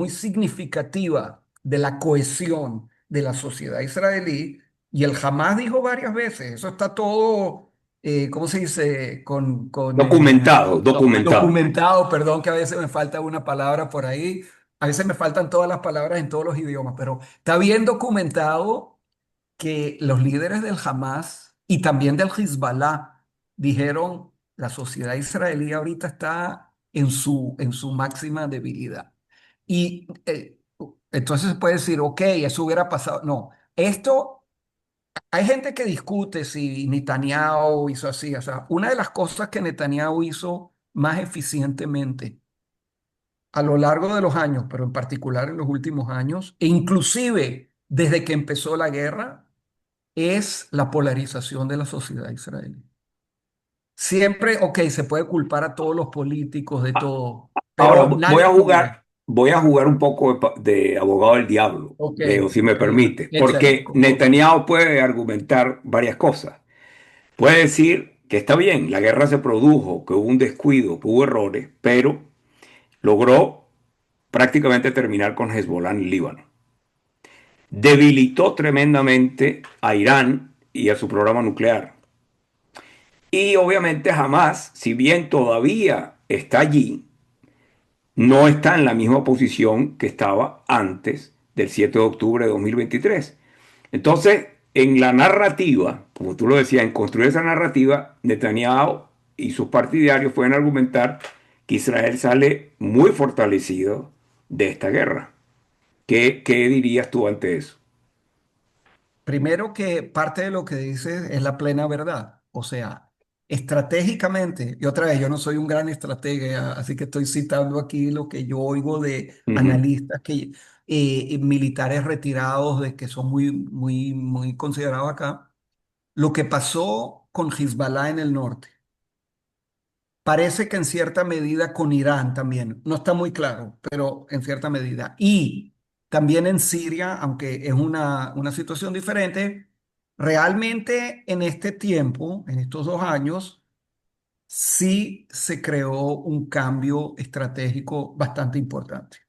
[SPEAKER 2] significativa de la cohesión de la sociedad israelí. Y el Hamas dijo varias veces, eso está todo, ¿cómo se dice?
[SPEAKER 1] Documentado, documentado.
[SPEAKER 3] Documentado.
[SPEAKER 2] Documentado, perdón que a veces me falta una palabra por ahí. A veces me faltan todas las palabras en todos los idiomas, pero está bien documentado que los líderes del Hamas y también del Hezbollah dijeron, la sociedad israelí ahorita está en su máxima debilidad. Y entonces se puede decir, ok, eso hubiera pasado. No, esto, hay gente que discute si Netanyahu hizo así. O sea, una de las cosas que Netanyahu hizo más eficientemente a lo largo de los años, pero en particular en los últimos años, e inclusive desde que empezó la guerra, es la polarización de la sociedad israelí. Siempre, ok, se puede culpar a todos los políticos de
[SPEAKER 1] A-
[SPEAKER 2] todo,
[SPEAKER 1] Ahora
[SPEAKER 2] pero nadie como él.
[SPEAKER 1] voy a jugar un poco de abogado del diablo,
[SPEAKER 2] Ok,
[SPEAKER 1] Leo, si me
[SPEAKER 2] ok,
[SPEAKER 1] permite,
[SPEAKER 2] échale.
[SPEAKER 1] porque Netanyahu puede argumentar varias cosas. Puede decir que está bien, la guerra se produjo, que hubo un descuido, que hubo errores, pero logró prácticamente terminar con Hezbollah en el Líbano. Debilitó tremendamente a Irán y a su programa nuclear. Y obviamente jamás, si bien todavía está allí, no está en la misma posición que estaba antes del 7 de octubre de 2023. Entonces, en la narrativa, como tú lo decías, en construir esa narrativa, Netanyahu y sus partidarios pueden argumentar que Israel sale muy fortalecido de esta guerra. ¿Qué dirías tú ante eso?
[SPEAKER 2] Primero que parte de lo que dices es la plena verdad. O sea, estratégicamente, y otra vez, yo no soy un gran estratega, así que estoy citando aquí lo que yo oigo de
[SPEAKER 1] Ujú.
[SPEAKER 2] analistas militares retirados de que son muy considerados acá. Lo que pasó con Hezbollah en el norte, parece que en cierta medida con Irán también, no está muy claro, pero en cierta medida. Y también en Siria, aunque es una situación diferente, realmente en este tiempo, en estos 2 años, sí se creó un cambio estratégico bastante importante.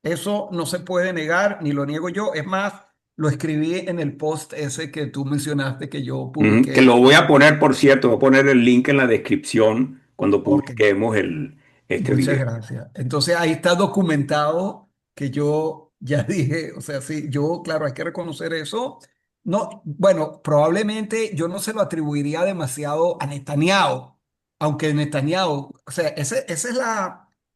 [SPEAKER 2] Eso no se puede negar, ni lo niego yo. Es más, lo escribí en el post ese que tú mencionaste que yo
[SPEAKER 1] Ujú. Que
[SPEAKER 2] publiqué.
[SPEAKER 1] lo voy a poner, por cierto, voy a poner el link en la descripción cuando
[SPEAKER 2] Ok.
[SPEAKER 1] publiquemos este
[SPEAKER 2] Muchas
[SPEAKER 1] video.
[SPEAKER 2] gracias. Entonces ahí está documentado que yo ya dije, o sea, sí, yo, claro, hay que reconocer eso. No, bueno, probablemente yo no se lo atribuiría demasiado a Netanyahu, aunque Netanyahu, o sea, ese es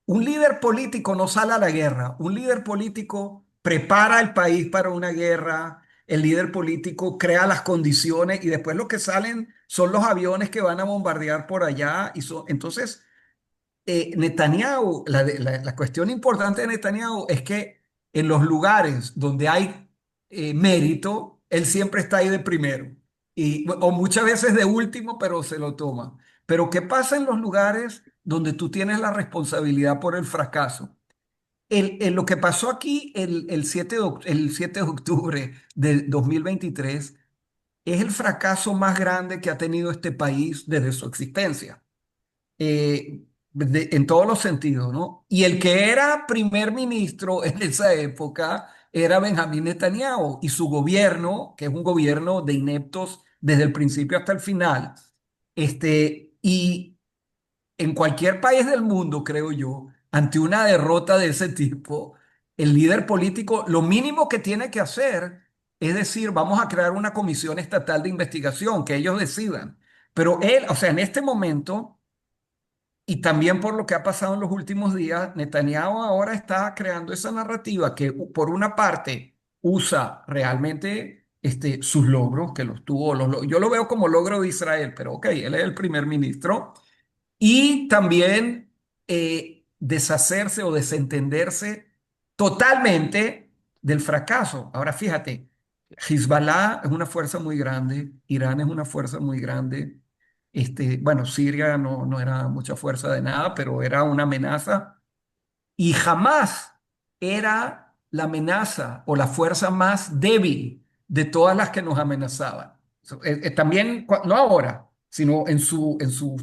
[SPEAKER 2] un líder político no sale a la guerra, un líder político prepara el país para una guerra, el líder político crea las condiciones y después lo que salen son los aviones que van a bombardear por allá y entonces Netanyahu, la cuestión importante de Netanyahu es que en los lugares donde hay mérito, él siempre está ahí de primero. O muchas veces de último, pero se lo toma. Pero ¿qué pasa en los lugares donde tú tienes la responsabilidad por el fracaso? Lo que pasó aquí el 7 de octubre de 2023 es el fracaso más grande que ha tenido este país desde su existencia, en todos los sentidos, ¿no? Y el que era primer ministro en esa época era Benjamín Netanyahu y su gobierno, que es un gobierno de ineptos desde el principio hasta el final. Y en cualquier país del mundo, creo yo, ante una derrota de ese tipo, el líder político lo mínimo que tiene que hacer es decir, vamos a crear una comisión estatal de investigación, que ellos decidan. Pero él, o sea, en este momento, y también por lo que ha pasado en los últimos días, Netanyahu ahora está creando esa narrativa que por una parte usa realmente sus logros, que los tuvo, yo lo veo como logro de Israel, pero ok, él es el primer ministro y también deshacerse o desentenderse totalmente del fracaso. Ahora fíjate, Hezbollah es una fuerza muy grande, Irán es una fuerza muy grande, bueno, Siria no era mucha fuerza de nada, pero era una amenaza y jamás era la amenaza o la fuerza más débil de todas las que nos amenazaban. También, no ahora, sino en su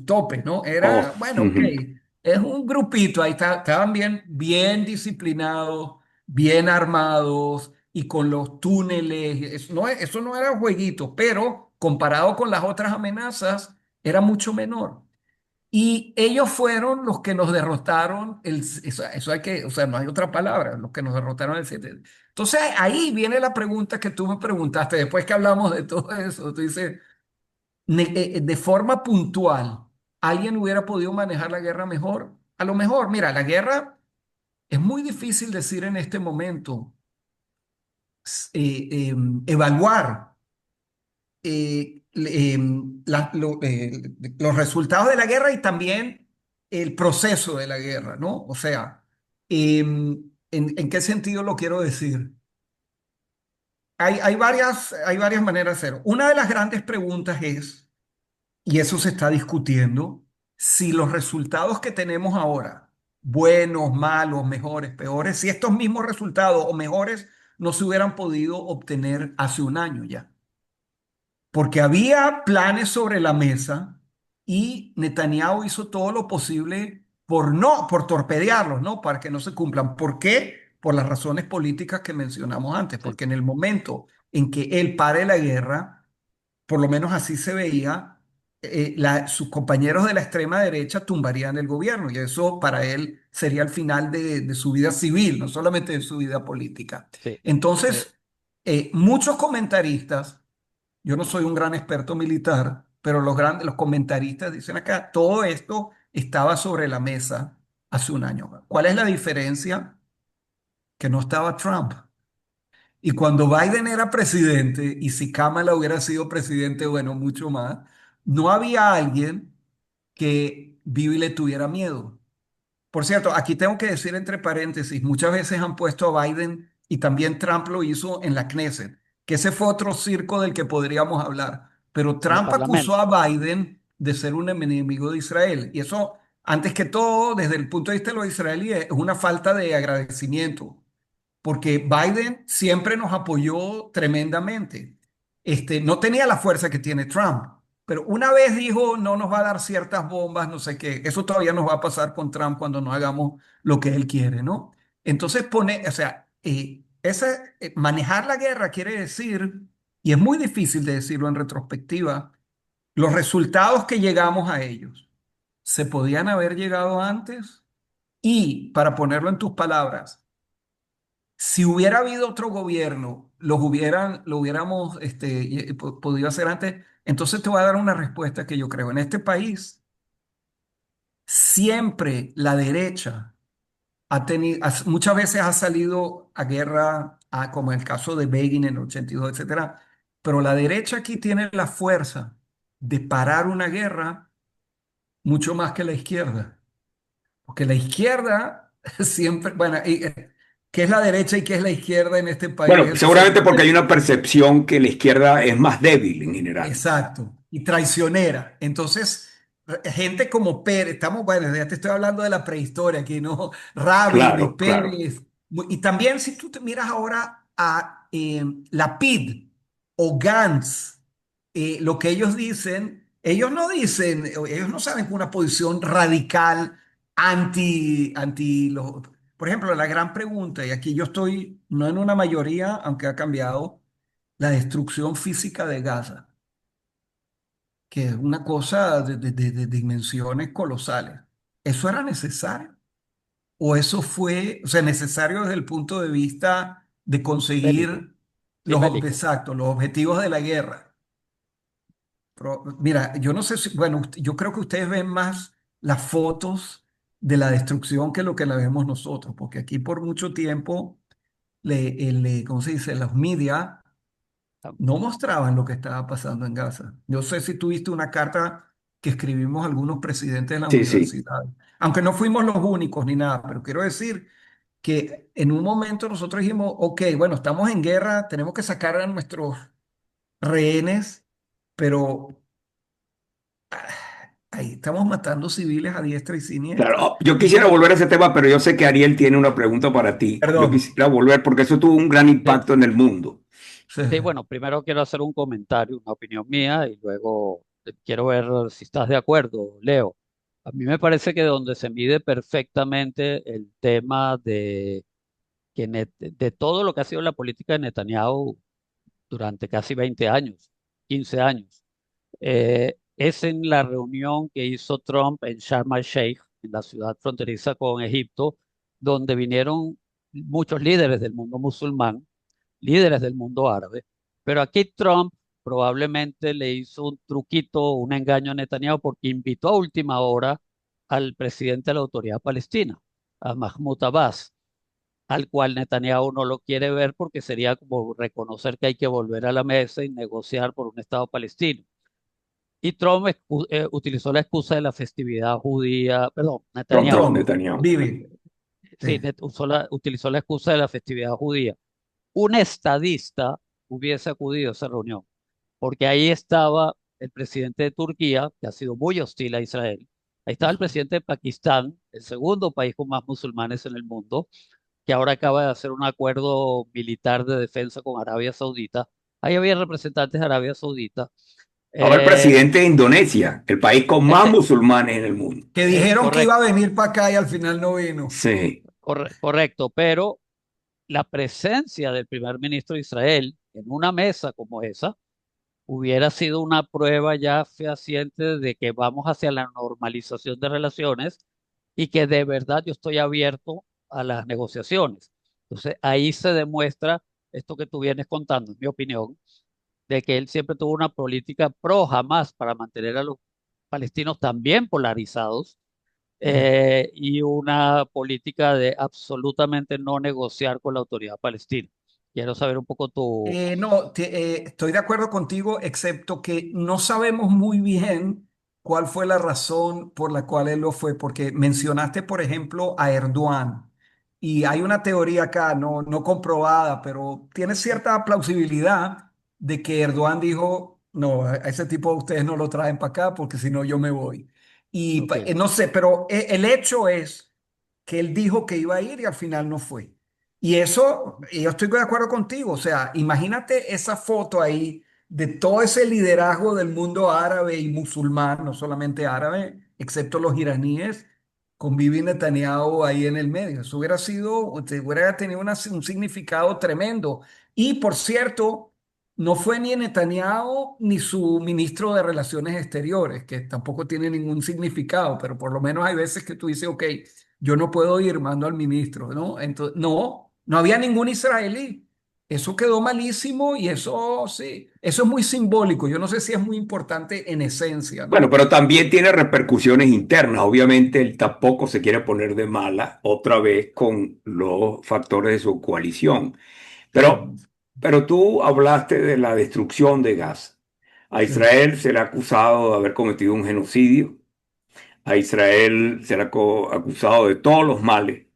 [SPEAKER 2] tope, ¿no?
[SPEAKER 1] Oh,
[SPEAKER 2] Era, bueno, ok,
[SPEAKER 1] ujú.
[SPEAKER 2] es un grupito, ahí estaban bien disciplinados, bien armados y con los túneles. Eso no era jueguito, pero comparado con las otras amenazas, era mucho menor. Y ellos fueron los que nos derrotaron, eso hay que, o sea, no hay otra palabra, los que nos derrotaron el 7. Entonces ahí viene la pregunta que tú me preguntaste, después que hablamos de todo eso, tú dices, de forma puntual, ¿alguien hubiera podido manejar la guerra mejor? A lo mejor, mira, la guerra es muy difícil decir en este momento, evaluar los resultados de la guerra y también el proceso de la guerra, ¿no? O sea, en qué sentido lo quiero decir? Hay varias maneras de hacerlo. Una de las grandes preguntas es, y eso se está discutiendo, si los resultados que tenemos ahora, buenos, malos, mejores, peores, si estos mismos resultados o mejores no se hubieran podido obtener hace un año ya. Porque había planes sobre la mesa y Netanyahu hizo todo lo posible por torpedearlos, ¿no? Para que no se cumplan. ¿Por qué? Por las razones políticas que mencionamos antes,
[SPEAKER 3] Sí,
[SPEAKER 2] porque en el momento en que él pare la guerra, por lo menos así se veía, sus compañeros de la extrema derecha tumbarían el gobierno y eso para él sería el final de su vida civil, no solamente de su vida política.
[SPEAKER 3] sí. Eh,
[SPEAKER 2] Entonces, muchos comentaristas, yo no soy un gran experto militar, pero los comentaristas dicen acá, todo esto estaba sobre la mesa hace un año. ¿Cuál es la diferencia? Que no estaba Trump. Y cuando Biden era presidente, y si Kamala hubiera sido presidente, bueno, mucho más, no había alguien que Bibi le tuviera miedo. Por cierto, aquí tengo que decir entre paréntesis, muchas veces han puesto a Biden y también Trump lo hizo en la Knesset, que ese fue otro circo del que podríamos hablar. Pero
[SPEAKER 3] en el
[SPEAKER 2] Trump acusó
[SPEAKER 3] Parlamento.
[SPEAKER 2] a Biden de ser un enemigo de Israel. Y eso, antes que todo, desde el punto de vista de los israelíes, es una falta de agradecimiento porque Biden siempre nos apoyó tremendamente. No tenía la fuerza que tiene Trump, pero una vez dijo no nos va a dar ciertas bombas, no sé qué. Eso todavía nos va a pasar con Trump cuando no hagamos lo que él quiere, ¿no? Entonces o sea, manejar la guerra quiere decir, y es muy difícil de decirlo en retrospectiva, los resultados que llegamos a ellos, ¿se podían haber llegado antes? Y para ponerlo en tus palabras, si hubiera habido otro gobierno, lo hubiéramos podido hacer antes. Entonces te voy a dar una respuesta que yo creo. En este país, siempre la derecha muchas veces ha salido a guerra, como en el caso de Begin en el 82, etcétera. Pero la derecha aquí tiene la fuerza de parar una guerra mucho más que la izquierda. Porque la izquierda siempre, bueno, ¿qué es la derecha y qué es la izquierda en este país?
[SPEAKER 1] Bueno,
[SPEAKER 2] Eso se
[SPEAKER 1] seguramente porque hay
[SPEAKER 2] discute.
[SPEAKER 1] una percepción que la izquierda es más débil en general.
[SPEAKER 2] Exacto, y traicionera. Entonces, gente como Pérez, estamos, bueno, ya te estoy hablando de la prehistoria aquí, ¿no? Rabin y
[SPEAKER 1] Claro, claro.
[SPEAKER 2] Pérez. Y también si tú te miras ahora a Lapid o Gantz, lo que ellos dicen, ellos no dicen, ellos no saben que una posición radical anti los... Por ejemplo, la gran pregunta, y aquí yo estoy, no en una mayoría, aunque ha cambiado, la destrucción física de Gaza, que es una cosa de dimensiones colosales. ¿Eso era necesario? ¿O eso fue, o sea, necesario desde el punto de vista de
[SPEAKER 3] Bélico,
[SPEAKER 2] conseguir
[SPEAKER 3] sí, bélico.
[SPEAKER 2] exactos, los objetivos de la guerra? Pero, mira, yo no sé si, bueno, yo creo que ustedes ven más las fotos de la destrucción que lo que la vemos nosotros, porque aquí por mucho tiempo, ¿cómo se dice? Los media
[SPEAKER 3] Ah,
[SPEAKER 2] no mostraban lo que estaba pasando en Gaza. Yo sé si tuviste una carta que escribimos algunos presidentes de la
[SPEAKER 1] Sí, sí.
[SPEAKER 2] universidad, aunque no fuimos los únicos ni nada, pero quiero decir que en un momento nosotros dijimos, ok, bueno, estamos en guerra, tenemos que sacar a nuestros rehenes, pero ahí estamos matando civiles a diestra y
[SPEAKER 1] Claro,
[SPEAKER 2] siniestra.
[SPEAKER 1] oh, yo
[SPEAKER 2] Y
[SPEAKER 1] quisiera volver a ese tema, pero yo sé que Ariel tiene una pregunta para ti. Yo
[SPEAKER 2] perdón.
[SPEAKER 1] quisiera volver porque eso tuvo un gran
[SPEAKER 3] sí,
[SPEAKER 1] impacto en el mundo.
[SPEAKER 2] Sí.
[SPEAKER 3] sí, bueno, primero quiero hacer un comentario, una opinión mía, y luego quiero ver si estás de acuerdo, Leo. A mí me parece que donde se mide perfectamente el tema de todo lo que ha sido la política de Netanyahu durante casi 20 años, 15 años, es en la reunión que hizo Trump en Sharm el Sheikh, en la ciudad fronteriza con Egipto, donde vinieron muchos líderes del mundo musulmán, líderes del mundo árabe, pero aquí Trump probablemente le hizo un truquito, un engaño a Netanyahu porque invitó a última hora al presidente de la autoridad palestina, a Mahmoud Abbas, al cual Netanyahu no lo quiere ver porque sería como reconocer que hay que volver a la mesa y negociar por un Estado palestino. Y Trump utilizó la excusa de la festividad judía, perdón,
[SPEAKER 1] Trump, no,
[SPEAKER 3] Netanyahu,
[SPEAKER 2] Trump,
[SPEAKER 1] Netanyahu.
[SPEAKER 2] vive. Sí.
[SPEAKER 3] sí, utilizó la excusa de la festividad judía. Un estadista hubiese acudido a esa reunión, porque ahí estaba el presidente de Turquía, que ha sido muy hostil a Israel. Ahí estaba el presidente de Pakistán, el segundo país con más musulmanes en el mundo, que ahora acaba de hacer un acuerdo militar de defensa con Arabia Saudita. Ahí había representantes de Arabia Saudita.
[SPEAKER 1] Ahora el
[SPEAKER 3] Eh,
[SPEAKER 1] presidente de Indonesia, el país con más musulmanes en el mundo.
[SPEAKER 2] Que dijeron que iba a
[SPEAKER 3] correcto,
[SPEAKER 2] venir para acá y al final no vino.
[SPEAKER 1] Sí.
[SPEAKER 3] correcto, pero la presencia del primer ministro de Israel en una mesa como esa hubiera sido una prueba ya fehaciente de que vamos hacia la normalización de relaciones y que de verdad yo estoy abierto a las negociaciones. Entonces ahí se demuestra esto que tú vienes contando, en mi opinión, de que él siempre tuvo una política pro Hamas para mantener a los palestinos también polarizados, y una política de absolutamente no negociar con la autoridad palestina. Quiero saber un poco tu...
[SPEAKER 2] No, estoy de acuerdo contigo, excepto que no sabemos muy bien cuál fue la razón por la cual él lo fue, porque mencionaste, por ejemplo, a Erdogan, y hay una teoría acá, no comprobada, pero tiene cierta plausibilidad de que Erdogan dijo, no, a ese tipo ustedes no lo traen para acá porque si no yo me voy. Y
[SPEAKER 3] Ok.
[SPEAKER 2] no sé, pero el hecho es que él dijo que iba a ir y al final no fue. Y eso, yo estoy de acuerdo contigo. O sea, imagínate esa foto ahí de todo ese liderazgo del mundo árabe y musulmán, no solamente árabe, excepto los iraníes, con Bibi Netanyahu ahí en el medio. Eso hubiera sido, hubiera tenido un significado tremendo. Y por cierto, no fue ni Netanyahu ni su ministro de Relaciones Exteriores, que tampoco tiene ningún significado, pero por lo menos hay veces que tú dices, ok, yo no puedo ir, mando al ministro, ¿no? Entonces, no había ningún israelí. Eso quedó malísimo y eso sí, eso es muy simbólico. Yo no sé si es muy importante en esencia,
[SPEAKER 1] Bueno,
[SPEAKER 2] ¿no?
[SPEAKER 1] pero también tiene repercusiones internas. Obviamente él tampoco se quiere poner de mala otra vez con los factores de su coalición.
[SPEAKER 2] Sí,
[SPEAKER 1] Pero tú hablaste de la destrucción de Gaza. A
[SPEAKER 2] sí,
[SPEAKER 1] Israel se le ha acusado de haber cometido un genocidio. A Israel se le ha acusado de todos los males.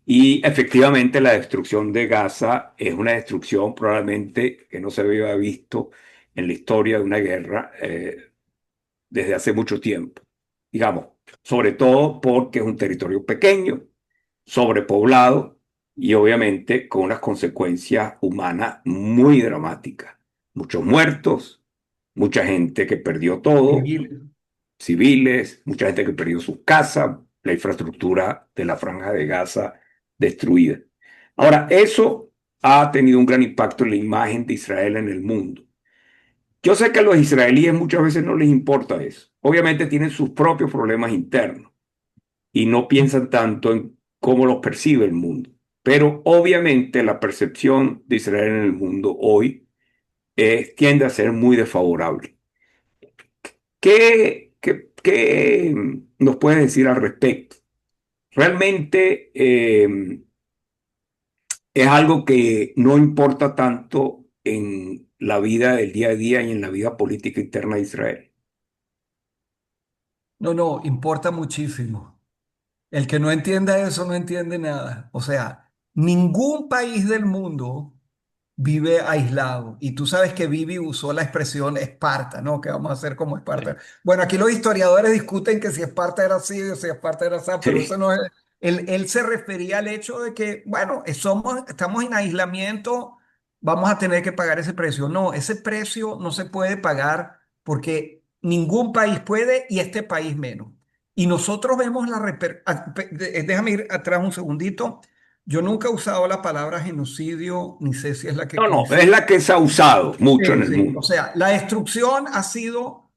[SPEAKER 1] Y efectivamente la destrucción de Gaza es una destrucción probablemente que no se había visto en la historia de una guerra desde hace mucho tiempo. Digamos, sobre todo porque es un territorio pequeño, sobrepoblado y obviamente con unas consecuencias humanas muy dramáticas. Muchos muertos, mucha gente que perdió todo,
[SPEAKER 2] Civil.
[SPEAKER 1] civiles, mucha gente que perdió sus casas, la infraestructura de la Franja de Gaza destruida. Ahora, eso ha tenido un gran impacto en la imagen de Israel en el mundo. Yo sé que a los israelíes muchas veces no les importa eso. Obviamente tienen sus propios problemas internos y no piensan tanto en cómo los percibe el mundo. Pero obviamente la percepción de Israel en el mundo hoy tiende a ser muy desfavorable. ¿Qué nos puedes decir al respecto? Realmente es algo que no importa tanto en la vida del día a día y en la vida política interna de Israel.
[SPEAKER 2] No, no, importa muchísimo. El que no entienda eso no entiende nada. O sea, ningún país del mundo vive aislado. Y tú sabes que Bibi usó la expresión Esparta, ¿no? Que vamos a hacer como Esparta. Bueno, aquí los historiadores discuten que si Esparta era así o si Esparta era así, pero eso
[SPEAKER 1] Sí.
[SPEAKER 2] no es. Él se refería al hecho de que, bueno, estamos en aislamiento, vamos a tener que pagar ese precio. No, ese precio no se puede pagar porque ningún país puede y este país menos. Y nosotros vemos déjame ir atrás un segundito. Yo nunca he usado la palabra genocidio, ni sé si es la que
[SPEAKER 1] No, no, es
[SPEAKER 2] coincide.
[SPEAKER 1] la que se ha usado mucho en
[SPEAKER 2] Sí,
[SPEAKER 1] el
[SPEAKER 2] sí. O
[SPEAKER 1] mundo.
[SPEAKER 2] sea, la destrucción ha sido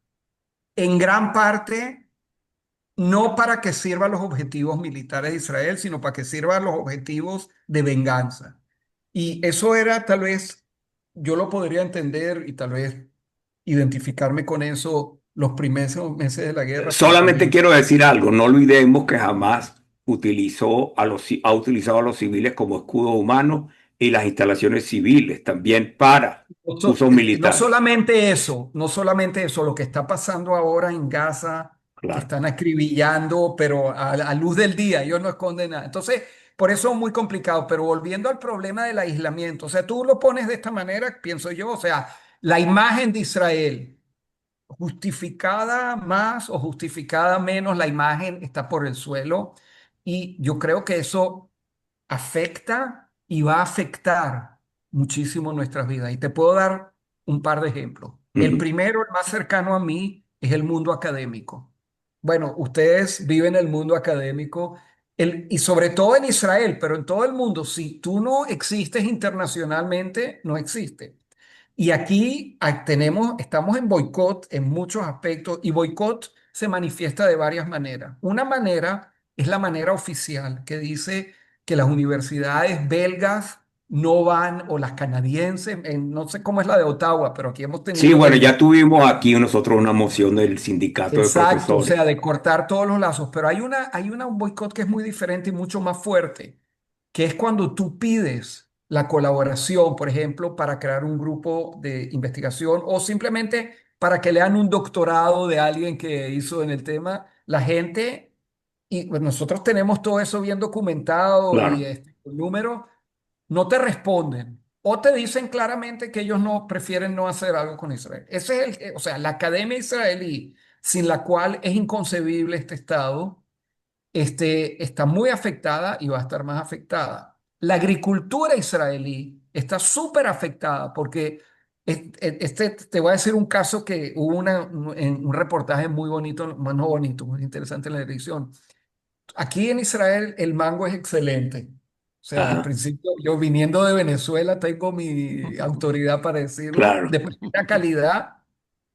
[SPEAKER 2] en gran parte no para que sirva a los objetivos militares de Israel, sino para que sirva a los objetivos de venganza. Y eso era tal vez, yo lo podría entender y tal vez identificarme con eso los primeros meses de la guerra, pero
[SPEAKER 1] Solamente
[SPEAKER 2] también.
[SPEAKER 1] quiero decir algo, no olvidemos que jamás ha utilizado a los civiles como escudo humano y las instalaciones civiles también para usos
[SPEAKER 2] No
[SPEAKER 1] militares.
[SPEAKER 2] solamente eso, no solamente eso, lo que está pasando ahora en Gaza, que
[SPEAKER 1] Claro.
[SPEAKER 2] están acribillando, pero a luz del día, ellos no esconden nada. Entonces, por eso es muy complicado, pero volviendo al problema del aislamiento, o sea, tú lo pones de esta manera, pienso yo, o sea, la imagen de Israel, justificada más o justificada menos, la imagen está por el suelo y yo creo que eso afecta y va a afectar muchísimo nuestras vidas. Y te puedo dar un par de ejemplos. El
[SPEAKER 1] Ujú.
[SPEAKER 2] primero, el más cercano a mí, es el mundo académico. Bueno, ustedes viven el mundo académico y sobre todo en Israel, pero en todo el mundo, si tú no existes internacionalmente, no existe. Y aquí estamos en boicot en muchos aspectos y boicot se manifiesta de varias maneras. Una manera es la manera oficial que dice que las universidades belgas no van, o las canadienses, no sé cómo es la de Ottawa, pero aquí hemos
[SPEAKER 1] Sí,
[SPEAKER 2] tenido
[SPEAKER 1] bueno,
[SPEAKER 2] desde.
[SPEAKER 1] ya tuvimos aquí nosotros una moción del sindicato de
[SPEAKER 2] Exacto, o sea,
[SPEAKER 1] profesores.
[SPEAKER 2] de cortar todos los lazos, pero un boicot que es muy diferente y mucho más fuerte, que es cuando tú pides la colaboración, por ejemplo, para crear un grupo de investigación o simplemente para que lean un doctorado de alguien que hizo en el tema, la gente, y pues, nosotros tenemos todo eso bien documentado y
[SPEAKER 1] Claro.
[SPEAKER 2] con números, no te responden. O te dicen claramente que ellos no prefieren no hacer algo con Israel. Ese es o sea, la academia israelí, sin la cual es inconcebible este Estado, está muy afectada y va a estar más afectada. La agricultura israelí está súper afectada porque te voy a decir un caso que hubo un reportaje muy bonito, bueno, no bonito, muy interesante en la edición. Aquí en Israel el mango es excelente. O sea, al
[SPEAKER 1] Ajá.
[SPEAKER 2] principio yo viniendo de Venezuela tengo mi autoridad para decirlo,
[SPEAKER 1] Claro.
[SPEAKER 2] de primera calidad.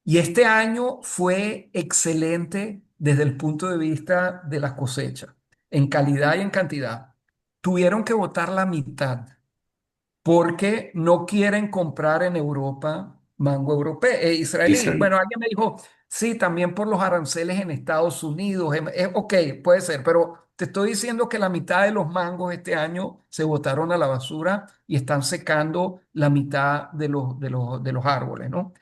[SPEAKER 2] Y este año fue excelente desde el punto de vista de las cosechas, en calidad y en cantidad. Tuvieron que votar la mitad porque no quieren comprar en Europa mango europeo, israelí.
[SPEAKER 1] Israel.
[SPEAKER 2] Bueno, alguien me dijo, sí, también por los aranceles en Estados Unidos. Ok, puede ser, pero te estoy diciendo que la mitad de los mangos este año se botaron a la basura y están secando la mitad de los árboles, ¿no?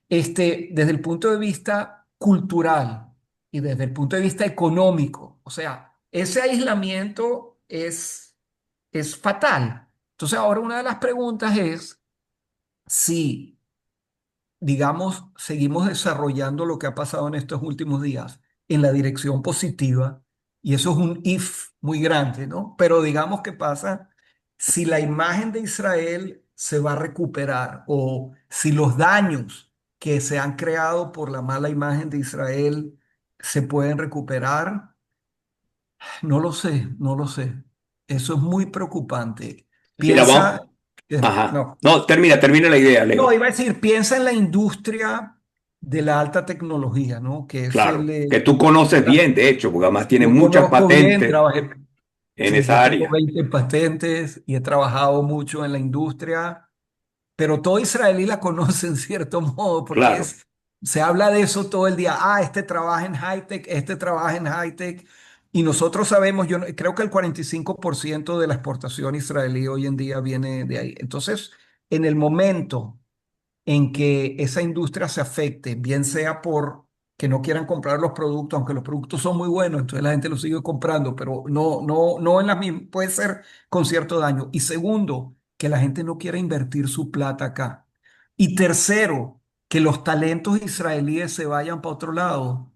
[SPEAKER 2] Desde el punto de vista cultural. y desde el punto de vista económico. O sea, ese aislamiento es fatal. Entonces, ahora una de las preguntas es si, digamos, seguimos desarrollando lo que ha pasado en estos últimos días en la dirección positiva, y eso es un if muy grande, ¿no? Pero digamos que pasa si la imagen de Israel se va a recuperar o si los daños que se han creado por la mala imagen de Israel se pueden recuperar. No lo sé, no lo sé. Eso es muy preocupante.
[SPEAKER 1] Mira,
[SPEAKER 2] Piensa,
[SPEAKER 1] ajá.
[SPEAKER 2] no.
[SPEAKER 1] No, termina la idea,
[SPEAKER 2] No,
[SPEAKER 1] Leo.
[SPEAKER 2] iba a decir, piensa en la industria de la alta tecnología, ¿no? Que es
[SPEAKER 1] Claro, que tú conoces bien, de hecho, porque además tiene
[SPEAKER 2] yo
[SPEAKER 1] muchas
[SPEAKER 2] conozco bien,
[SPEAKER 1] patentes
[SPEAKER 2] trabajé,
[SPEAKER 1] en
[SPEAKER 2] sí, yo
[SPEAKER 1] esa
[SPEAKER 2] tengo
[SPEAKER 1] área.
[SPEAKER 2] 20 patentes y he trabajado mucho en la industria, pero todo israelí la conoce en cierto modo, porque
[SPEAKER 1] Claro.
[SPEAKER 2] se habla de eso todo el día. Ah, este trabaja en high-tech, este trabaja en high-tech. Y nosotros sabemos, creo que el 45% de la exportación israelí hoy en día viene de ahí. Entonces, en el momento en que esa industria se afecte, bien sea por que no quieran comprar los productos, aunque los productos son muy buenos, entonces la gente los sigue comprando, pero no en las mismas, puede ser con cierto daño. Y segundo, que la gente no quiera invertir su plata acá. Y tercero, que los talentos israelíes se vayan para otro lado.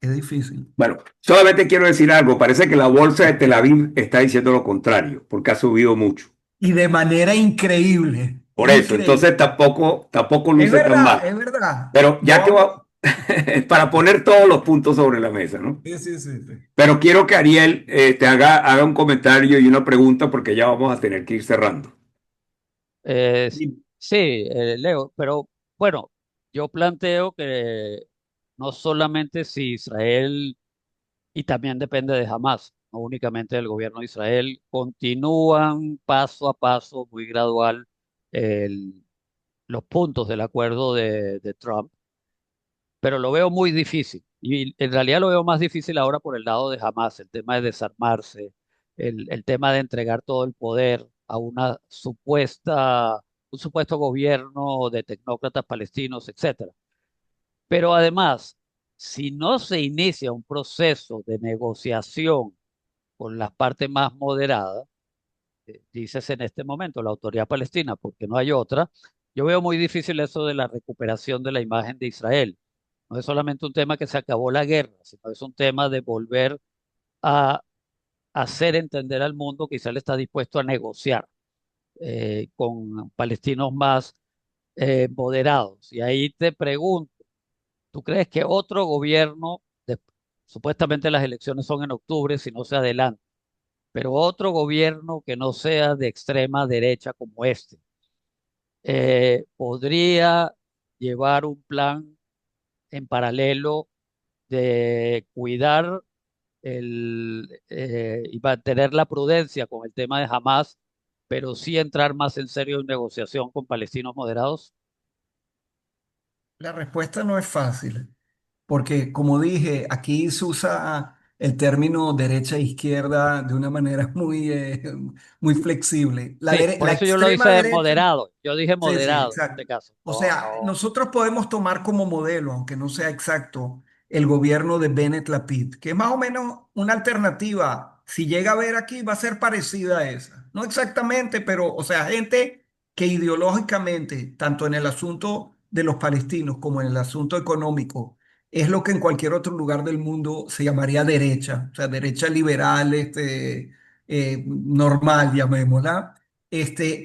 [SPEAKER 2] Es difícil.
[SPEAKER 1] Bueno, solamente quiero decir algo. Parece que la bolsa de Tel Aviv está diciendo lo contrario, porque ha subido mucho.
[SPEAKER 2] Y de manera increíble,
[SPEAKER 1] Por eso, entonces
[SPEAKER 2] increíble.
[SPEAKER 1] tampoco luce tan mal.
[SPEAKER 2] Es verdad.
[SPEAKER 1] Pero ya que
[SPEAKER 2] No,
[SPEAKER 1] para poner todos los puntos sobre la mesa, ¿no?
[SPEAKER 2] sí, sí, sí, sí.
[SPEAKER 1] Pero quiero que Ariel te haga un comentario y una pregunta porque ya vamos a tener que ir cerrando.
[SPEAKER 3] Eh, sí, Leo, pero bueno, yo planteo que no solamente si Israel, y también depende de Hamas, no únicamente del gobierno de Israel, continúan paso a paso, muy gradual, el- los puntos del acuerdo de Trump, pero lo veo muy difícil. Y en realidad lo veo más difícil ahora por el lado de Hamas, el tema de desarmarse, el tema de entregar todo el poder a un supuesto gobierno de tecnócratas palestinos, etcétera. Pero además, si no se inicia un proceso de negociación con las partes más moderadas, dices en este momento la autoridad palestina, porque no hay otra, yo veo muy difícil eso de la recuperación de la imagen de Israel. No es solamente un tema que se acabó la guerra, sino es un tema de volver a hacer entender al mundo que Israel está dispuesto a negociar con palestinos más moderados. Y ahí te pregunto, ¿tú crees que otro gobierno, supuestamente las elecciones son en octubre, si no se adelanta, pero otro gobierno que no sea de extrema derecha como este, podría llevar un plan en paralelo de cuidar y mantener la prudencia con el tema de Hamas, pero sí entrar más en serio en negociación con palestinos moderados?
[SPEAKER 2] La respuesta no es fácil. Porque, como dije, aquí se usa el término derecha e izquierda de una manera muy flexible.
[SPEAKER 3] Sí, por
[SPEAKER 2] La
[SPEAKER 3] eso yo lo
[SPEAKER 2] extrema
[SPEAKER 3] hice
[SPEAKER 2] derecha.
[SPEAKER 3] moderado. Yo dije
[SPEAKER 2] Sí, sí,
[SPEAKER 3] moderado en este
[SPEAKER 2] exacto.
[SPEAKER 3] caso.
[SPEAKER 2] O sea, nosotros podemos tomar como modelo, aunque no sea exacto, el gobierno de Bennett Lapid, que es más o menos una alternativa. Si llega a ver aquí, va a ser parecida a esa. No exactamente, pero, o sea, gente que ideológicamente, tanto en el asunto de los palestinos como en el asunto económico, es lo que en cualquier otro lugar del mundo se llamaría derecha, o sea, derecha liberal, normal, llamémosla,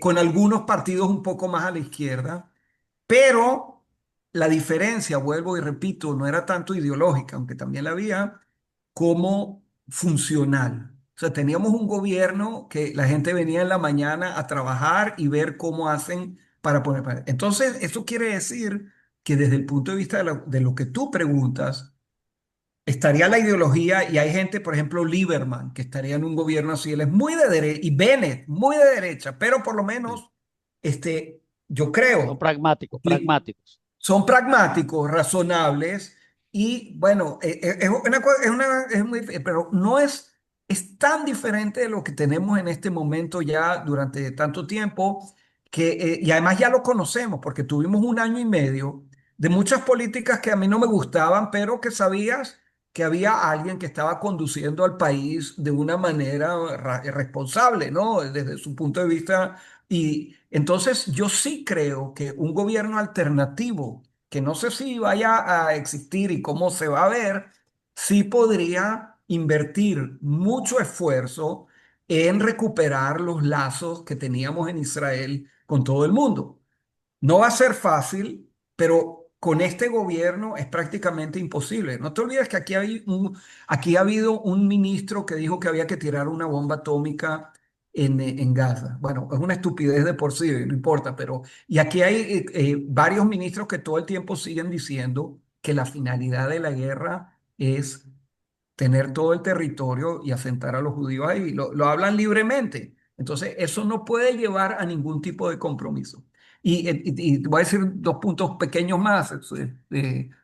[SPEAKER 2] con algunos partidos un poco más a la izquierda, pero la diferencia, vuelvo y repito, no era tanto ideológica, aunque también la había, como funcional. O sea, teníamos un gobierno que la gente venía en la mañana a trabajar y ver cómo hacen para poner. Entonces, eso quiere decir que desde el punto de vista de lo que tú preguntas, estaría la ideología y hay gente, por ejemplo, Lieberman, que estaría en un gobierno así, él es muy de derecha, y Bennett, muy de derecha, pero por lo
[SPEAKER 3] Sí.
[SPEAKER 2] menos, yo
[SPEAKER 3] Son
[SPEAKER 2] creo,
[SPEAKER 3] pragmáticos,
[SPEAKER 2] y
[SPEAKER 3] pragmáticos.
[SPEAKER 2] son pragmáticos, razonables, y bueno, pero no es tan diferente de lo que tenemos en este momento ya durante tanto tiempo, y además ya lo conocemos, porque tuvimos un año y medio de muchas políticas que a mí no me gustaban, pero que sabías que había alguien que estaba conduciendo al país de una manera responsable, ¿no? Desde su punto de vista. Y entonces yo sí creo que un gobierno alternativo, que no sé si vaya a existir y cómo se va a ver, sí podría invertir mucho esfuerzo en recuperar los lazos que teníamos en Israel con todo el mundo. No va a ser fácil, pero con este gobierno es prácticamente imposible. No te olvides que aquí ha habido un ministro que dijo que había que tirar una bomba atómica en Gaza. Bueno, es una estupidez de por sí, no importa, pero... Y aquí hay varios ministros que todo el tiempo siguen diciendo que la finalidad de la guerra es tener todo el territorio y asentar a los judíos ahí. Lo hablan libremente. Entonces, eso no puede llevar a ningún tipo de compromiso. Y voy a decir dos puntos pequeños más.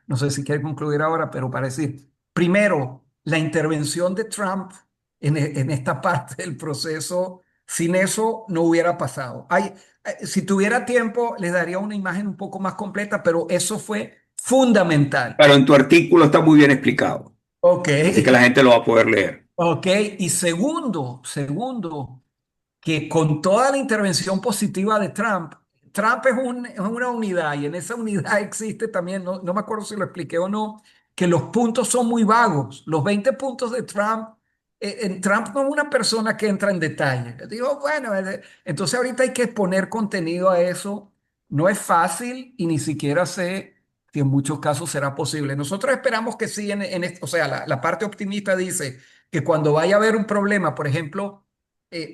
[SPEAKER 2] No sé si quiere concluir ahora, pero para decir, primero, la intervención de Trump en esta parte del proceso, sin eso no hubiera pasado. Si tuviera tiempo, les daría una imagen un poco más completa, pero eso fue fundamental.
[SPEAKER 1] Pero en tu artículo está muy bien explicado,
[SPEAKER 2] Ok.
[SPEAKER 1] así que la gente lo va a poder leer.
[SPEAKER 2] Ok, y segundo, que con toda la intervención positiva de Trump, Trump es una unidad y en esa unidad existe también, no me acuerdo si lo expliqué o no, que los puntos son muy vagos. Los 20 puntos de Trump, Trump no es una persona que entra en detalle. Digo, bueno, entonces ahorita hay que poner contenido a eso. No es fácil y ni siquiera sé si en muchos casos será posible. Nosotros esperamos que sí, o sea, la parte optimista dice que cuando vaya a haber un problema, por ejemplo,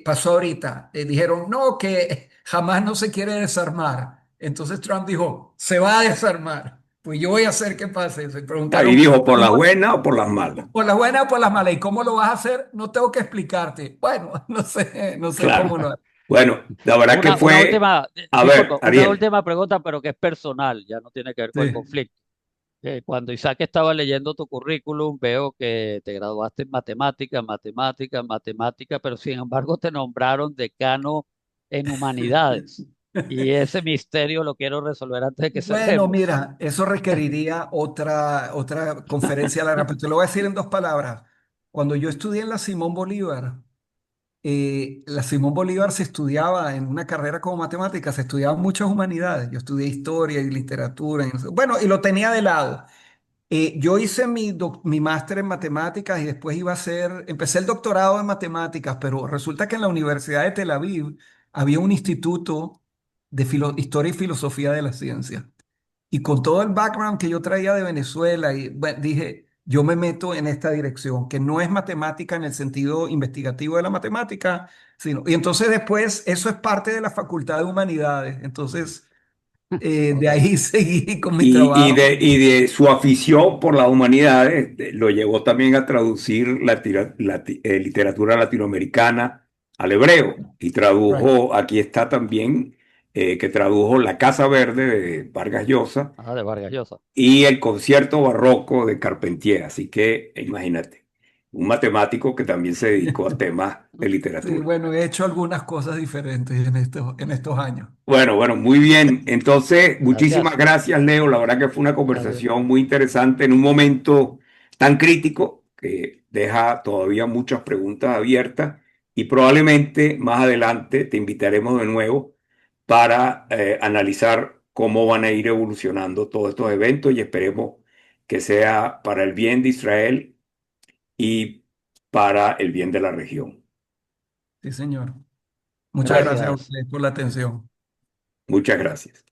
[SPEAKER 2] pasó ahorita, dijeron, no, que jamás no se quiere desarmar. Entonces Trump dijo, se va a desarmar. Pues yo voy a hacer que pase. Se
[SPEAKER 1] Ahí
[SPEAKER 2] preguntaron,
[SPEAKER 1] dijo, ¿por las
[SPEAKER 2] ¿cómo?
[SPEAKER 1] buenas o por las malas?
[SPEAKER 2] ¿Por las buenas o por las malas? ¿Y cómo lo vas a hacer? No tengo que explicarte. Bueno, no sé cómo
[SPEAKER 1] Claro.
[SPEAKER 2] lo haces.
[SPEAKER 1] Bueno, la verdad que
[SPEAKER 3] Una
[SPEAKER 1] fue,
[SPEAKER 3] última,
[SPEAKER 1] a ver,
[SPEAKER 3] disculpa, una
[SPEAKER 1] Ariel,
[SPEAKER 3] última pregunta, pero que es personal, ya no tiene que ver con el
[SPEAKER 2] Sí.
[SPEAKER 3] conflicto. Cuando Isaac estaba leyendo tu currículum, veo que te graduaste en matemática, pero sin embargo te nombraron decano en humanidades. Y ese misterio lo quiero resolver antes de que
[SPEAKER 2] Bueno,
[SPEAKER 3] cerremos.
[SPEAKER 2] mira, eso requeriría otra conferencia larga, pero te lo voy a decir en dos palabras. Cuando yo estudié en la Simón Bolívar se estudiaba en una carrera como matemática, se estudiaban muchas humanidades. Yo estudié historia y literatura. Bueno, y lo tenía de lado. Yo hice mi máster en matemáticas y después empecé el doctorado en matemáticas, pero resulta que en la Universidad de Tel Aviv había un instituto de historia y filosofía de la ciencia. Y con todo el background que yo traía de Venezuela, y bueno, dije, yo me meto en esta dirección, que no es matemática en el sentido investigativo de la matemática, y entonces después eso es parte de la Facultad de Humanidades. Entonces, de
[SPEAKER 3] Ok.
[SPEAKER 2] ahí seguí con mi
[SPEAKER 1] y
[SPEAKER 2] trabajo.
[SPEAKER 1] de su afición por las humanidades, lo llevó también a traducir literatura latinoamericana al hebreo. Y
[SPEAKER 2] Right.
[SPEAKER 1] tradujo, aquí está también, que tradujo La Casa Verde de Vargas Llosa
[SPEAKER 3] Ah, de Vargas Llosa.
[SPEAKER 1] y el concierto barroco de Carpentier. Así que imagínate, un matemático que también se dedicó a temas de
[SPEAKER 2] Sí,
[SPEAKER 1] literatura.
[SPEAKER 2] bueno, he hecho algunas cosas diferentes en estos años.
[SPEAKER 1] Bueno, bueno, muy bien. Entonces, muchísimas
[SPEAKER 3] Gracias.
[SPEAKER 1] gracias, Leo. La verdad que fue una
[SPEAKER 3] Adiós.
[SPEAKER 1] conversación muy interesante en un momento tan crítico que deja todavía muchas preguntas abiertas y probablemente más adelante te invitaremos de nuevo para analizar cómo van a ir evolucionando todos estos eventos y esperemos que sea para el bien de Israel y para el bien de la región.
[SPEAKER 2] Sí, señor. Muchas
[SPEAKER 1] Bueno,
[SPEAKER 2] gracias a
[SPEAKER 3] Gracias.
[SPEAKER 2] ustedes por la atención.
[SPEAKER 1] muchas gracias.